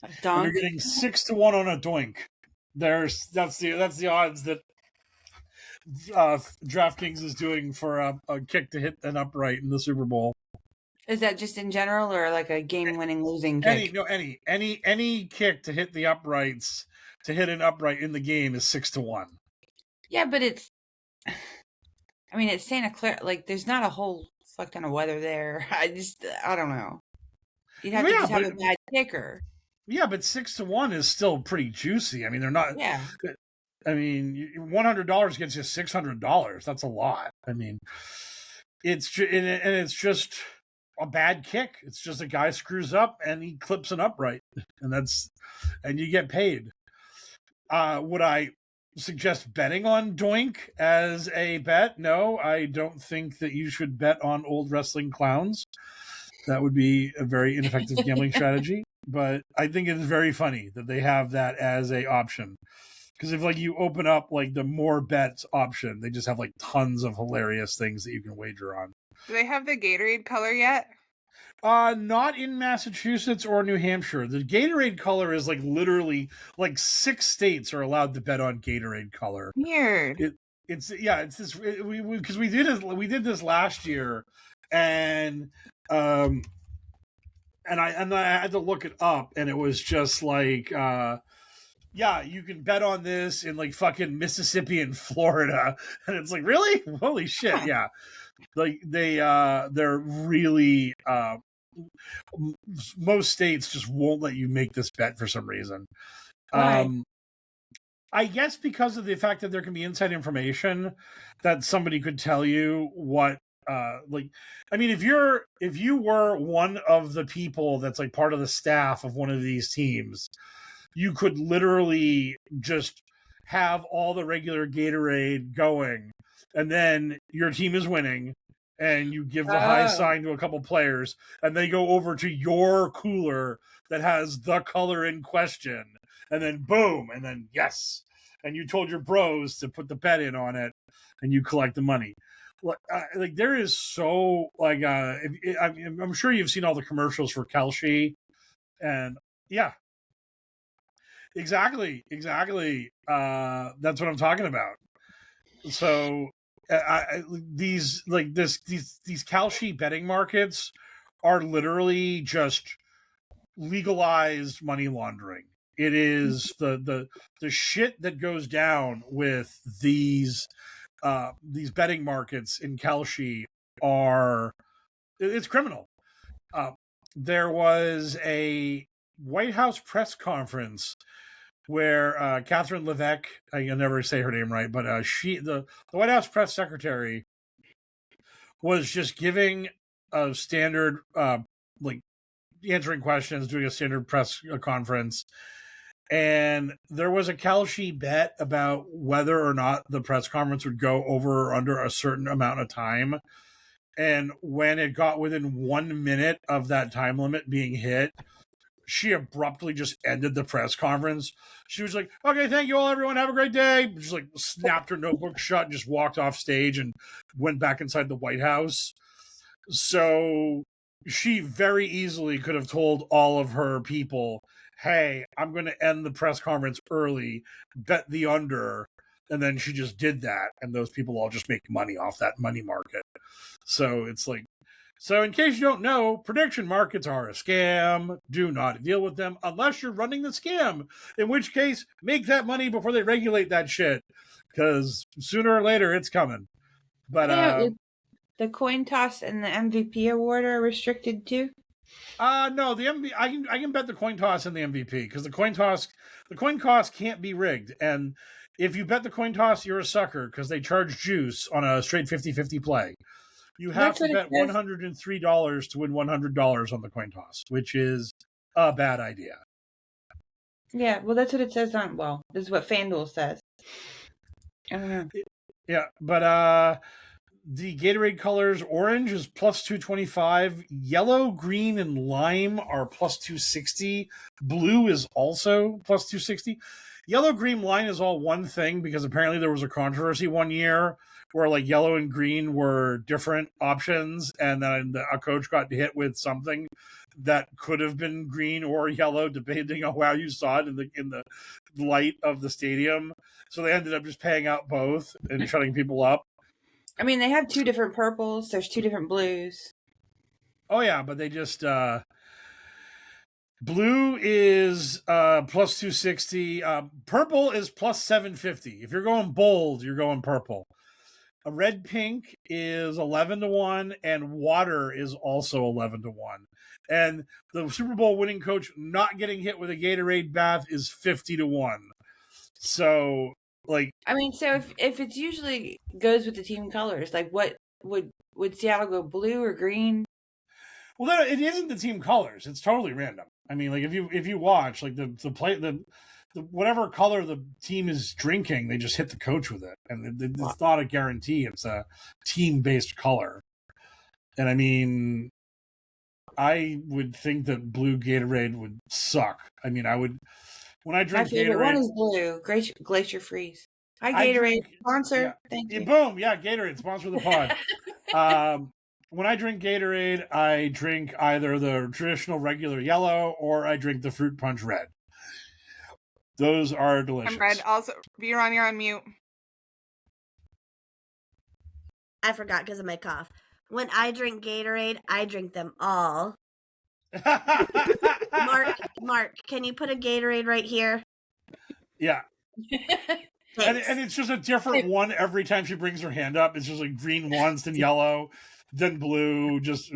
And you're
Dunk.
getting 6-1 on a doink. That's the odds that DraftKings is doing for a kick to hit an upright in the Super Bowl.
Is that just in general, or like a game-winning losing kick?
Any kick to hit the uprights, to hit an upright in the game is 6-1.
Yeah, but it's Santa Clara. Like, there's not a whole fuck ton of weather there. I don't know. You'd have to just have a bad kicker.
Yeah, but 6-1 is still pretty juicy. I mean, they're not.
Yeah.
I mean, $100 gets you $600. That's a lot. I mean, it's just a bad kick. It's just a guy screws up and he clips an upright, and you get paid. Would I suggest betting on Doink as a bet? No, I don't think that you should bet on old wrestling clowns. That would be a very ineffective gambling strategy. But I think it is very funny that they have that as a option. Because if you open up the more bets option, they just have tons of hilarious things that you can wager on.
Do they have the Gatorade color yet?
Not in Massachusetts or New Hampshire. The Gatorade color is literally 6 states are allowed to bet on Gatorade color.
Weird.
It's this because we did this last year, and I had to look it up, and it was just yeah, you can bet on this in fucking Mississippi and Florida, and it's really, holy shit, yeah. They're really most states just won't let you make this bet for some reason.
Right.
I guess because of the fact that there can be inside information that somebody could tell you what if you were one of the people that's part of the staff of one of these teams, you could literally just have all the regular Gatorade going, and then your team is winning, and you give the high sign to a couple players, and they go over to your cooler that has the color in question, and then boom, and then yes, and you told your bros to put the bet in on it, and you collect the money. There is so I'm sure you've seen all the commercials for Kelshi, and yeah, exactly. That's what I'm talking about. So these Kalshi betting markets are literally just legalized money laundering. It is the shit that goes down with these betting markets in Kalshi it's criminal. There was a White House press conference where Catherine Levesque, I'll never say her name right, but the White House press secretary was just giving a standard, answering questions, doing a standard press conference. And there was a Kalshi bet about whether or not the press conference would go over or under a certain amount of time. And when it got within 1 minute of that time limit being hit, she abruptly just ended the press conference. She was like, okay, thank you all, everyone. Have a great day. Just snapped her notebook shut and just walked off stage and went back inside the White House. So she very easily could have told all of her people, hey, I'm going to end the press conference early, bet the under. And then she just did that. And those people all just make money off that money market. So it's so in case you don't know, prediction markets are a scam. Do not deal with them unless you're running the scam, in which case make that money before they regulate that shit, because sooner or later it's coming. But
the coin toss and the MVP award are restricted too?
No, the MVP, I can bet the coin toss and the MVP, because the coin toss can't be rigged. And if you bet the coin toss, you're a sucker, because they charge juice on a straight 50-50 play. You have to bet $103 to win $100 on the coin toss, which is a bad idea.
Yeah, well, that's what it says on. Well, this is what FanDuel says. I don't know.
Yeah, but the Gatorade colors, orange is plus 225. Yellow, green, and lime are plus 260. Blue is also plus 260. Yellow, green, lime is all one thing because apparently there was a controversy one year where like yellow and green were different options, and then a coach got hit with something that could have been green or yellow depending on how you saw it in the light of the stadium. So they ended up just paying out both and shutting people up.
I mean, they have 2 different purples. There's 2 different blues.
Oh yeah, but they just blue is plus 260. Purple is plus 750. If you're going bold, you're going purple. A red pink is 11-1, and water is also 11-1. And the Super Bowl winning coach not getting hit with a Gatorade bath is 50-1. So, like,
I mean, so if it's usually goes with the team colors, like what would Seattle go blue or green?
well, it isn't the team colors. It's totally random. I mean, like if you watch like the whatever color the team is drinking, they just hit the coach with it, and it's not a guarantee. It's a team-based color, and I mean, I would think that blue Gatorade would suck. I mean, I would when I
My
drink
favorite
Gatorade.
one is blue. Glacier Freeze. Hi,
I
Gatorade
drink-
sponsor.
yeah.
Thank
Yeah,
you.
boom! Yeah, Gatorade sponsor the pod. When I drink Gatorade, I drink either the traditional regular yellow or I drink the fruit punch red. Those are delicious.
I'm red. Also, you're on mute.
I forgot because of my cough. When I drink Gatorade, I drink them all. Mark, can you put a Gatorade right here?
Yeah.
Thanks.
And it's just a different one every time she brings her hand up. It's just like green once, then yellow, then blue. Just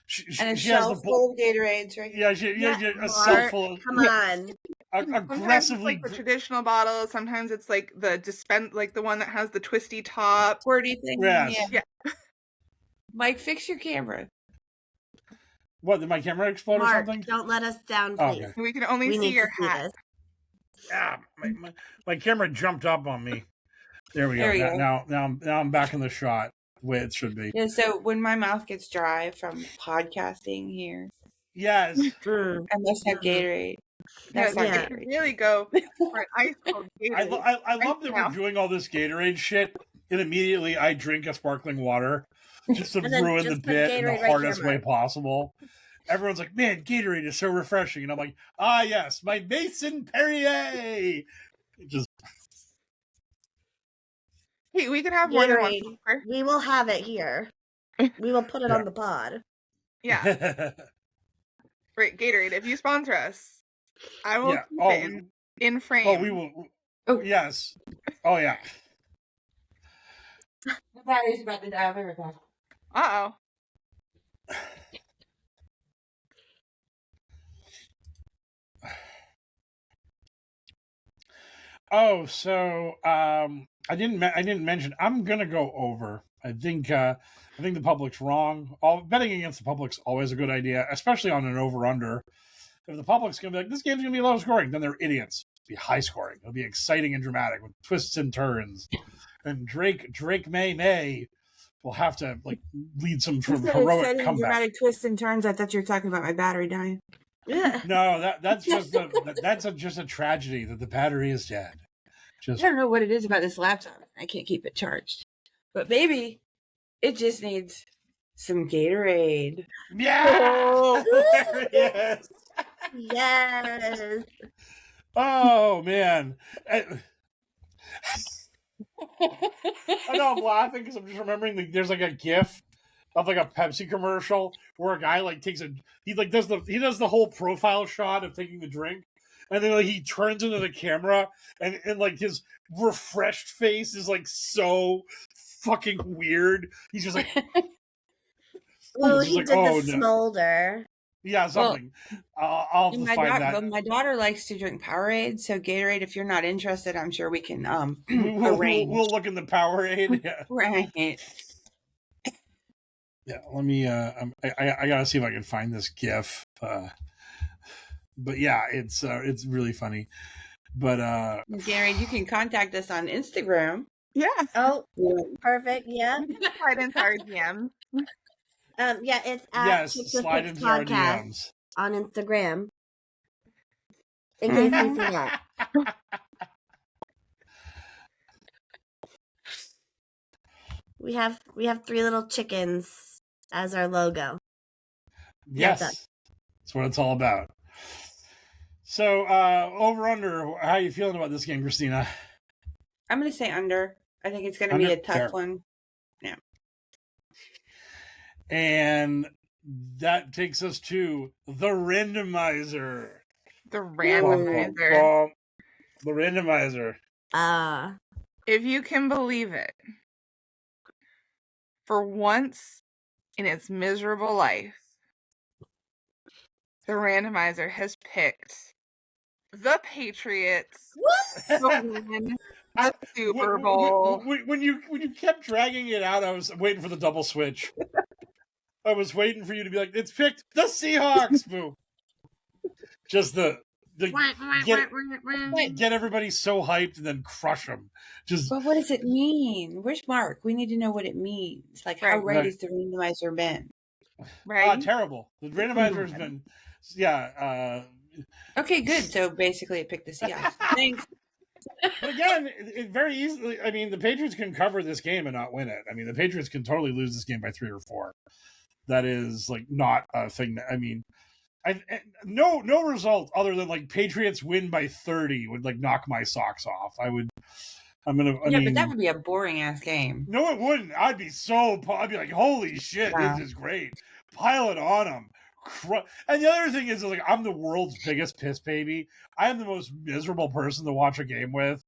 she
And a
has
shelf
the
full of Gatorades, right?
yeah, a cell
Mark,
full of
come on.
Sometimes
aggressively.
it's like the traditional bottle. Sometimes it's like the like the one that has the twisty top.
Squirty thing.
Yes.
Yeah.
Mike, fix your camera.
What, did my camera explode
Mark,
or something?
don't let us down,
Oh,
please.
okay.
We can only
We
see
need
your
to see
hat.
this.
Ah, my camera jumped up on me. There we
There we
go.
go.
Now I'm back in the shot the way it should be.
Yeah, so when my mouth gets dry from podcasting here,
Yes.
Mm.
I must have Gatorade. That's
Yeah,
not
yeah.
Gatorade.
Really go for an ice cold Gatorade.
I love that
now.
we're doing all this Gatorade shit, and immediately I drink a sparkling water just to
And then
ruin the
just put
bit in the
Gatorade right
hardest
here,
way
Mark.
possible. Everyone's like, man, Gatorade is so refreshing. And I'm like, ah, yes, my Mason Perrier. It just
Hey, we can have more than one
Gatorade.
sponsor.
We will have it here. We will put it
Yeah.
on the pod.
Yeah, right. Gatorade, if you sponsor us, I will
yeah.
keep
Oh,
it in frame.
oh, we will.
Oh.
Yes. Oh, yeah.
The battery's about to die. I'll be right back.
Uh-oh.
Oh, so I didn't mention. I'm gonna go over. I think the public's wrong. Betting against the public's always a good idea, especially on an over/under. If the public's gonna be like, this game's gonna be low scoring, then they're idiots. It'll be high scoring. It'll be exciting and dramatic with twists and turns. And Drake May will have to like lead some sort of heroic comeback.
dramatic twists and turns. I thought you were talking about my battery dying.
Yeah.
No, that's just just a tragedy that the battery is dead.
I
Just
don't know what it is about this laptop. I can't keep it charged. But maybe it just needs some Gatorade.
yeah, there he is.
Yes.
Oh man, I know I'm laughing because I'm just remembering there's like a GIF of like a Pepsi commercial where a guy like does the whole profile shot of taking the drink, and then like he turns into the camera and like his refreshed face is like so fucking weird. He's just like
Well,
It's
he
like,
did
oh,
the
no.
smolder.
yeah something. I'll have to find that.
My daughter likes to drink Powerade, so Gatorade. If you're not interested, I'm sure we can
We'll
arrange.
look in the Powerade. Yeah.
Right.
Yeah, let me. I gotta see if I can find this GIF. But yeah, it's really funny. But
Gatorade, you can contact us on Instagram.
Yeah.
Oh,
Yeah.
perfect. Yeah.
You can slide into our DMs.
Yeah, it's at
Yes,
Chicks with
slide
Picks
into our
podcast
DMs.
on Instagram. In case you forgot. We have 3 little chickens as our logo.
Yes,
That's us.
that's what it's all about. So, over under, how are you feeling about this game, Christina?
I'm going to say under. I think it's going to be
Under?
a tough
Fair.
one.
And that takes us to the randomizer.
The randomizer.
Bum. The randomizer.
If you can believe it, for once in its miserable life, the randomizer has picked the Patriots to win the Super Bowl.
When you kept dragging it out, I was waiting for the double switch. I was waiting for you to be like, it's picked the Seahawks. Boo. Just the get everybody so hyped and then crush them. Just.
But what does it mean? Where's Mark? We need to know what it means. Like, how right has the randomizer been?
Right.
Terrible. The randomizer has been,
okay, good. So basically, it picked the Seahawks. Thanks.
But again, it very easily. I mean, the Patriots can cover this game and not win it. I mean, the Patriots can totally lose this game by 3 or 4. That is like not a thing. That, I mean, no result other than like Patriots win by 30 would like knock my socks off. I mean,
but that would be a boring ass game.
No, it wouldn't. I'd be like, holy shit, This is great. Pile it on them. And the other thing is, like, I'm the world's biggest piss baby. I am the most miserable person to watch a game with.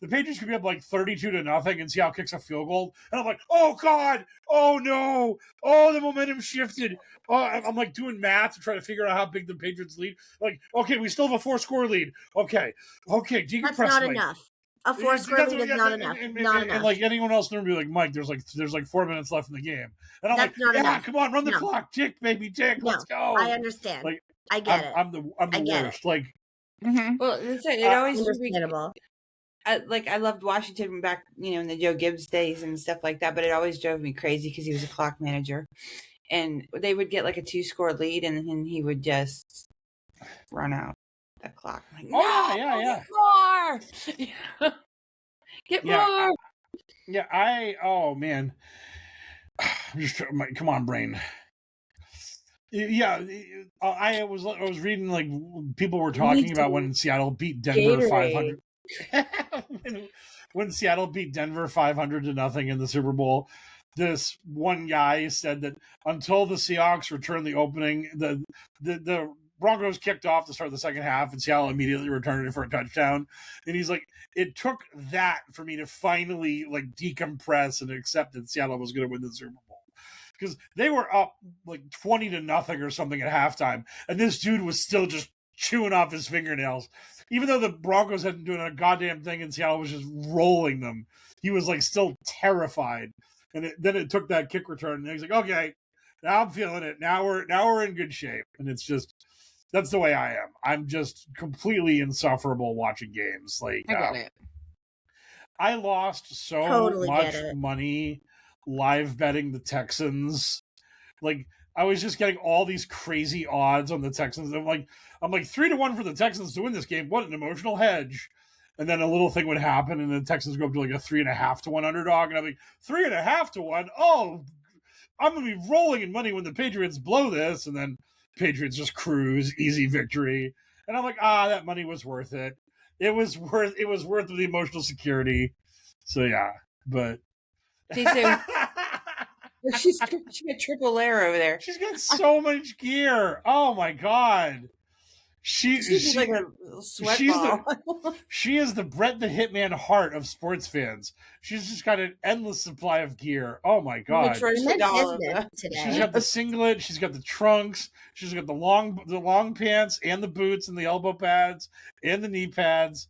The Patriots could be up like 32-0, and Seattle kicks a field goal, and I'm like, oh god, oh no, oh the momentum shifted. Oh, I'm like doing math to try to figure out how big the Patriots lead. Like, okay, we still have a 4-score lead. Okay, decompress.
That's not enough. A 4-score lead is not enough. Not enough.
And like anyone else in the room be like, Mike, there's like 4 minutes left in the game, and I'm
That's
like,
enough.
Come on, run the clock, tick, baby, tick, let's go.
I understand.
Like,
I get it.
I'm the worst.
It.
Like,
well, it always
understandable.
I loved Washington back, in the Joe Gibbs days and stuff like that, but it always drove me crazy because he was a clock manager, and they would get like a 2-score lead, and then he would just run out the clock. Like,
yeah.
Get more. Get more.
Oh man. I'm just come on, brain. Yeah, I was reading like people were talking about when Seattle beat Denver 500. when Seattle beat Denver 500-0 in the Super Bowl, this one guy said that until the Seahawks returned the opening, the Broncos kicked off to start the second half, and Seattle immediately returned it for a touchdown. And he's like, it took that for me to finally like decompress and accept that Seattle was going to win the Super Bowl, because they were up like 20-0 or something at halftime, and this dude was still just chewing off his fingernails. Even though the Broncos hadn't doing a goddamn thing and Seattle was just rolling them, he was like still terrified. And then it took that kick return, and he's like, okay, now I'm feeling it. Now we're in good shape. And it's just, that's the way I am. I'm just completely insufferable watching games. Like,
I get it.
I lost so much money live betting the Texans. Like, I was just getting all these crazy odds on the Texans. I'm like 3-1 for the Texans to win this game. What an emotional hedge. And then a little thing would happen, and the Texans go up to like a 3.5-1 underdog, and I'm like, 3.5-1. Oh, I'm gonna be rolling in money when the Patriots blow this, and then Patriots just cruise, easy victory. And I'm like, that money was worth it. It was worth the emotional security. So yeah, but
she's got triple layer over there.
She's got so much gear. Oh my god. She's
like a sweat ball.
She is the Brett the Hitman Hart of sports fans. She's just got an endless supply of gear. Oh my god.
She's
got the singlet, she's got the trunks, she's got the long pants and the boots and the elbow pads and the knee pads.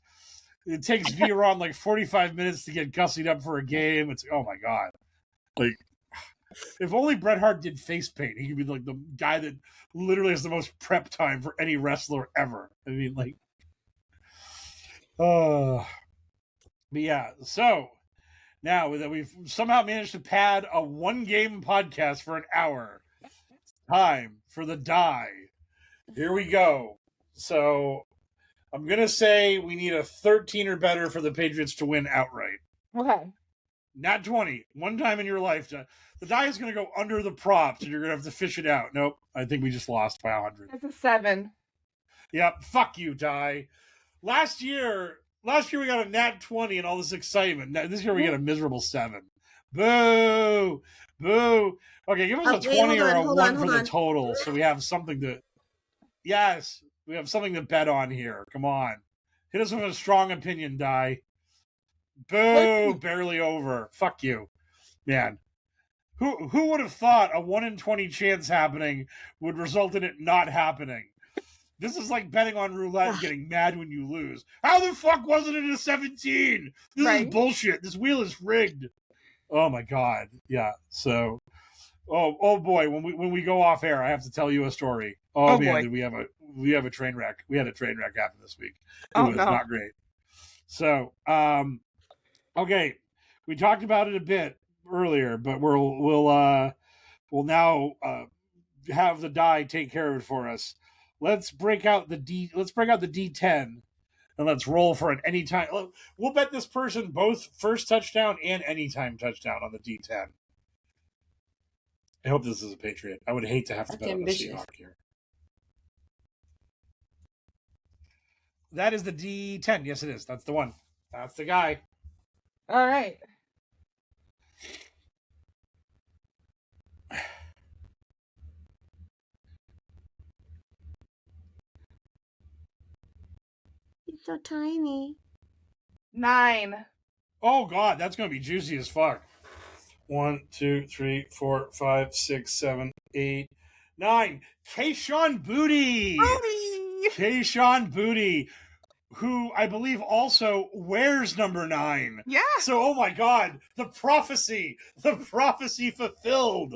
It takes Veron like 45 minutes to get gussied up for a game. It's oh my god. Like, if only Bret Hart did face paint, he could be like the guy that literally has the most prep time for any wrestler ever. I mean, like, but yeah. So Now that we've somehow managed to pad a 1-game podcast for an hour, time for the die. Here we go. So I'm going to say we need a 13 or better for the Patriots to win outright.
Okay.
Not 20. One time in your life. The die is going to go under the props and you're going to have to fish it out. Nope. I think we just lost by 100.
It's a 7.
Yep. Fuck you, die. Last year we got a nat 20 and all this excitement. Now, this year we get a miserable 7. Boo! Boo! Okay, give us a 20 or a 1 for the total so we have something to... Yes, we have something to bet on here. Come on. Hit us with a strong opinion, die. Boo! Barely over. Fuck you. Man. Who would have thought a 1 in 20 chance happening would result in it not happening? This is like betting on roulette and getting mad when you lose. How the fuck wasn't it a 17? This is bullshit. This wheel is rigged. Oh my god. Yeah. So, oh boy. When we go off air, I have to tell you a story. Oh man, did we have a train wreck? We had a train wreck happen this week. It was not great. So, okay, we talked about it a bit earlier, but we'll now have the die take care of it for us. Let's break out the D10 and let's roll for an anytime. We'll bet this person both first touchdown and anytime touchdown on the D10. I hope this is a Patriot. I would hate to have to bet on a Seahawk here. That is the D10. Yes, it is. That's the one. That's the guy.
All right.
He's so tiny.
9.
Oh god, that's gonna be juicy as fuck. 1, 2, 3, 4, 5, 6, 7, 8, 9. Kayshon Boutte. Kayshon Boutte, who I believe also wears number 9.
Yeah.
So, oh my god, the prophecy fulfilled.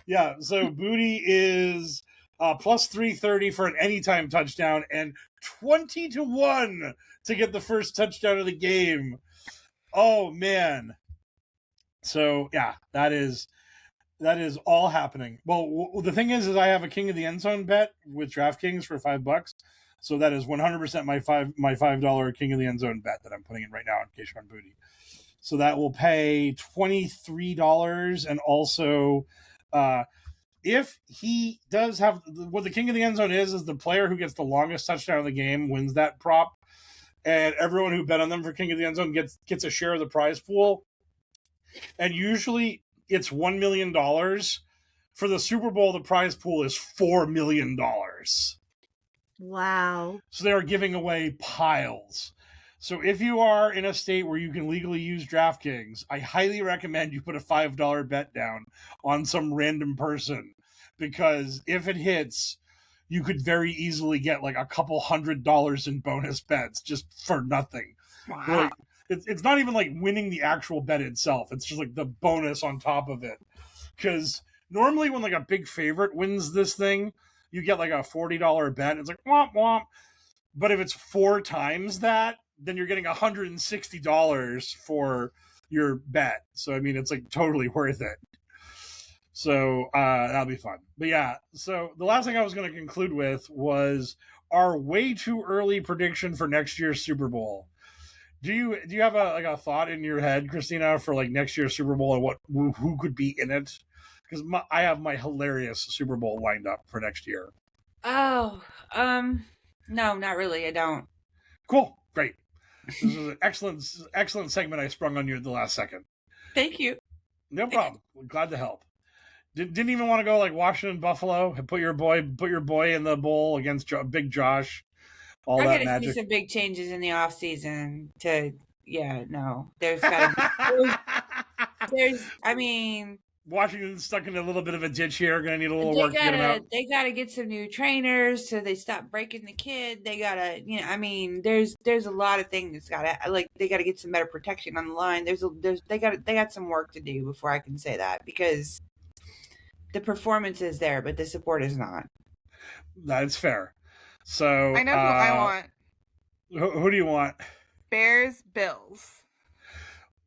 Yeah. So Boutte is plus 330 for an anytime touchdown and 20-1 to get the first touchdown of the game. Oh man. So yeah, that is all happening. Well, the thing is I have a King of the End Zone bet with DraftKings for $5. So that is 100% my $5 King of the End Zone bet that I'm putting in right now on Kayshon Boutte. So that will pay $23, and also if he does have what the King of the End Zone is the player who gets the longest touchdown of the game wins that prop, and everyone who bet on them for King of the End Zone gets a share of the prize pool. And usually it's $1 million. For the Super Bowl, the prize pool is $4 million.
Wow.
So they are giving away piles. So if you are in a state where you can legally use DraftKings, I highly recommend you put a $5 bet down on some random person, because if it hits, you could very easily get like a couple $100 in bonus bets just for nothing.
Wow.
Like, it's not even like winning the actual bet itself. It's just like the bonus on top of it. Because normally when like a big favorite wins this thing, you get like a $40 bet. It's like womp womp. But if it's 4 times that, then you're getting $160 for your bet. So I mean, it's like totally worth it. So that'll be fun. But yeah, so the last thing I was going to conclude with was our way too early prediction for next year's Super Bowl. Do you have a thought in your head, Christina, for like next year's Super Bowl and who could be in it? Because I have my hilarious Super Bowl lined up for next year.
Oh, no, not really. I don't.
Cool, great. This is an excellent segment I sprung on you at the last second.
Thank you.
No problem. Glad to help. Didn't even want to go like Washington, Buffalo, and put your boy in the bowl against Big Josh. All
I
that
gotta
magic.
see some big changes in the off season to. Yeah, no. There's gotta be, I mean,
Washington's stuck in a little bit of a ditch here. Going to need a little work to get them out.
They gotta get some new trainers so they stop breaking the kid. They gotta, I mean, there's a lot of things gotta, like, they gotta get some better protection on the line. They got some work to do before I can say that, because the performance is there, but the support is not.
That's fair. So
I know who I want.
Who do you want?
Bears, Bills.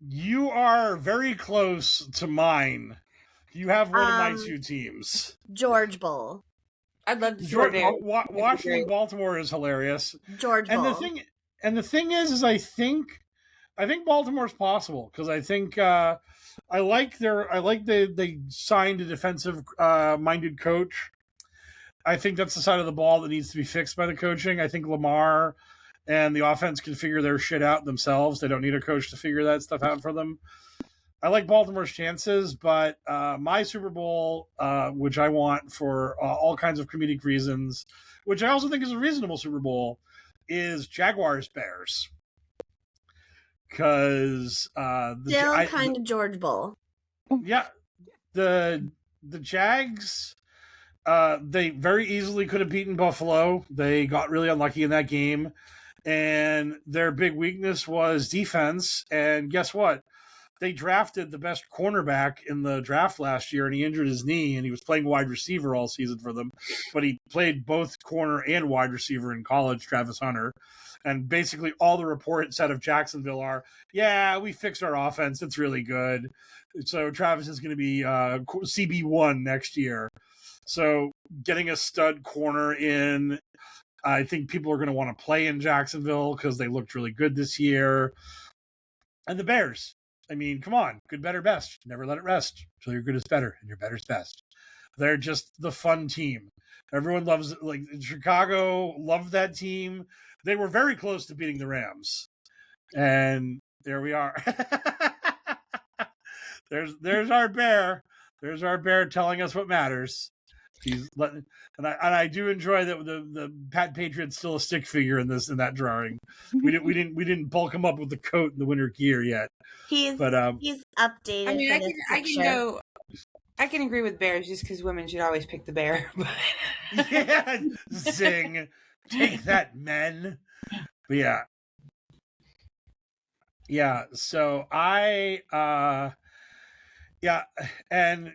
You are very close to mine. You have one of my
Um,
two teams.
George Bowl.
I'd love to see the Bears.
Washington, Baltimore is hilarious.
George
And
Bowl.
the thing is I think Baltimore's possible because I think I like they signed a defensive minded coach. I think that's the side of the ball that needs to be fixed by the coaching. I think Lamar and the offense can figure their shit out themselves. They don't need a coach to figure that stuff out for them. I like Baltimore's chances, but my Super Bowl, which I want for all kinds of comedic reasons, which I also think is a reasonable Super Bowl, is Jaguars Bears. Because
Still kind of George Bowl.
Yeah, the Jags, they very easily could have beaten Buffalo. They got really unlucky in that game, and their big weakness was defense. And guess what? They drafted the best cornerback in the draft last year, and he injured his knee, and he was playing wide receiver all season for them. But he played both corner and wide receiver in college, Travis Hunter. And basically all the reports out of Jacksonville are, yeah, we fixed our offense. It's really good. So Travis is going to be CB1 next year. So getting a stud corner in, I think people are going to want to play in Jacksonville because they looked really good this year. And the Bears. I mean, come on. Good, better, best. Never let it rest until your good is better and your better's best. They're just the fun team. Everyone loves it. Like Chicago loved that team. They were very close to beating the Rams. And there we are. There's our bear. There's our bear telling us what matters. He's letting, and I do enjoy that the Pat Patriot's still a stick figure in that drawing. We didn't bulk him up with the coat and the winter gear yet.
He's updated.
I mean, I can agree with Bears just because women should always pick the bear.
Yeah, zing. Take that, men. But yeah. So and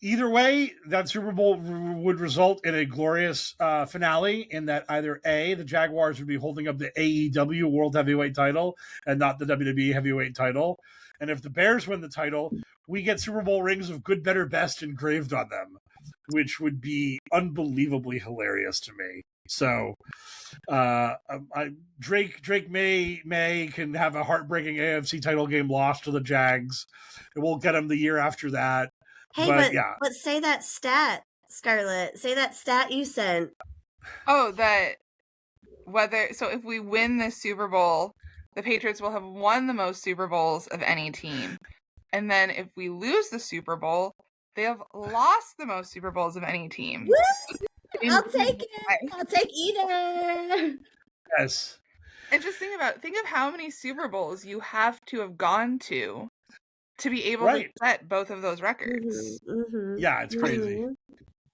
either way, that Super Bowl would result in a glorious finale in that either A, the Jaguars would be holding up the AEW World Heavyweight title and not the WWE Heavyweight title. And if the Bears win the title, we get Super Bowl rings of good, better, best engraved on them, which would be unbelievably hilarious to me. So Drake May can have a heartbreaking AFC title game lost to the Jags. It won't get him the year after that.
Hey, but say that stat, Scarlett. Say that stat you sent.
Oh, if we win this Super Bowl, the Patriots will have won the most Super Bowls of any team. And then if we lose the Super Bowl, they have lost the most Super Bowls of any team.
Woo! I'll take it. I'll take either.
Yes.
And just think of how many Super Bowls you have to have gone to be able to set both of those records.
Mm-hmm.
Yeah, it's crazy. Mm-hmm.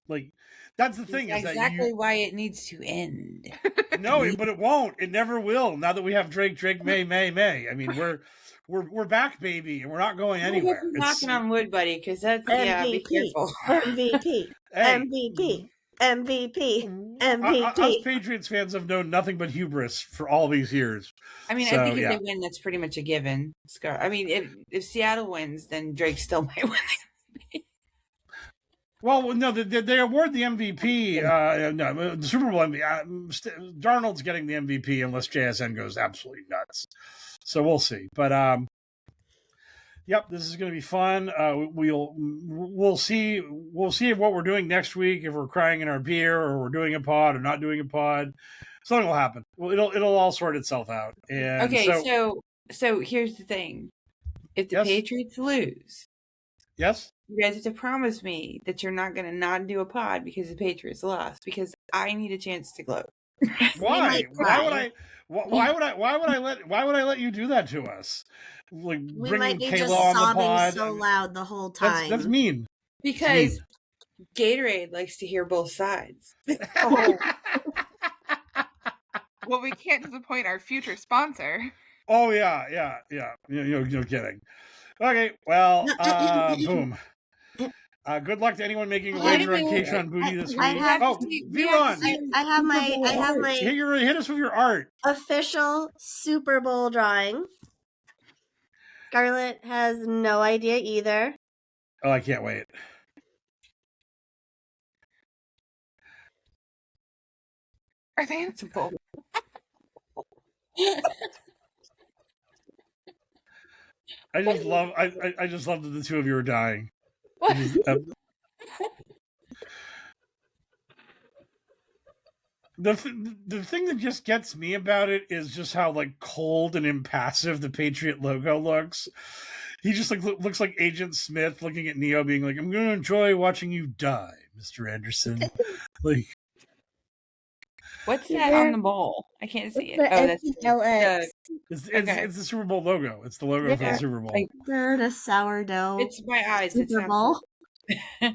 Like, that's the thing.
That's exactly why it needs to end.
No, but it won't. It never will. Now that we have Drake, May. I mean, we're back, baby, and we're not going anywhere.
Knocking on wood, buddy, because that's MVP. Be careful.
MVP.
Us Patriots fans have known nothing but hubris for all these years.
I mean, I think if they win, that's pretty much a given. I mean, if Seattle wins, then Drake still might win the MVP.
Well, no, they award the MVP. No, the Super Bowl MVP. Darnold's getting the MVP unless JSN goes absolutely nuts. So we'll see. But yep, this is going to be fun. We'll see what we're doing next week, if we're crying in our beer or we're doing a pod or not doing a pod. Something will happen. Well, it'll all sort itself out. And
okay, so here's the thing: if the Patriots lose, you guys have to promise me that you're not going to not do a pod because the Patriots lost, because I need a chance to gloat.
Why? Why would I let you do that to us? Like,
we might be just sobbing so loud the whole time.
That's mean.
Because Gatorade likes to hear both sides. Oh.
Well, we can't disappoint our future sponsor.
Oh yeah. No kidding. Okay, well, boom. Good luck to anyone making a wager on K-Tron Booty this week. V1!
I have my
hit us with your art.
Official Super Bowl drawing. Scarlett has no idea either.
Oh, I can't wait.
Are they in
It's a bowl.
I just love that the two of you are dying. The thing that just gets me about it is just how like cold and impassive the Patriot logo looks. He just like looks like Agent Smith looking at Neo, being like, "I'm going to enjoy watching you die, Mr. Anderson." Like,
What's that on the bowl? I can't see it.
The
Oh, that's
LX.
it's the Super Bowl logo. It's the logo for the Super Bowl.
Like,
They're the sourdough.
it's my eyes. It's
Super
not.
Bowl.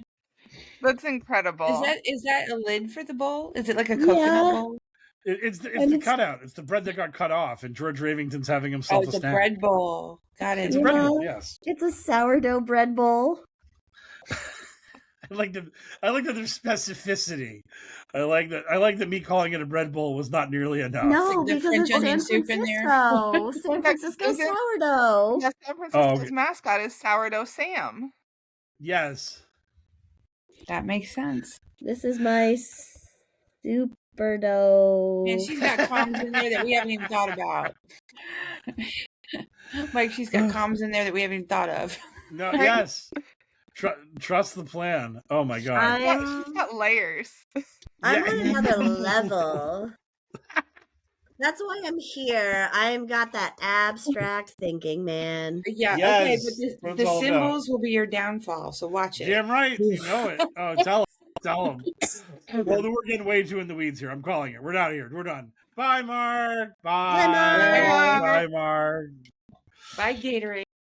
That's incredible.
Is that a lid for the bowl? Is it like a coconut bowl?
It's the cutout. It's the bread that got cut off, and George Ravington's having
Oh,
himself
it's
a
a
snack.
bread bowl. Got it.
It's a bread bowl. Yes.
It's a sourdough bread bowl.
I like that there's specificity. I like that me calling it a bread bowl was not nearly enough.
No,
Like the
because
French
it's
onion
San
soup in there.
Francisco. San Francisco
Is it-
sourdough.
Yeah, San Francisco's
okay.
mascot is Sourdough Sam.
Yes.
That makes sense.
This is my super dough.
And she's got comms in there that we haven't even thought about. Like she's got comms in there that we haven't even thought of.
No. Yes. Trust the plan. Oh my god.
She's got layers.
I'm
Yeah.
on another level. That's why I'm here. I've got that abstract thinking, man.
Yeah,
Yes,
okay,
what
but
it's
the
all
symbols will be your downfall, so watch it.
Damn right. You know it. Oh, tell him. Well, we're getting way too in the weeds here. I'm calling it. We're out of here. We're done. Bye, Mark. Bye.
Bye, Mark.
Bye, Mark.
Bye, Gatorade.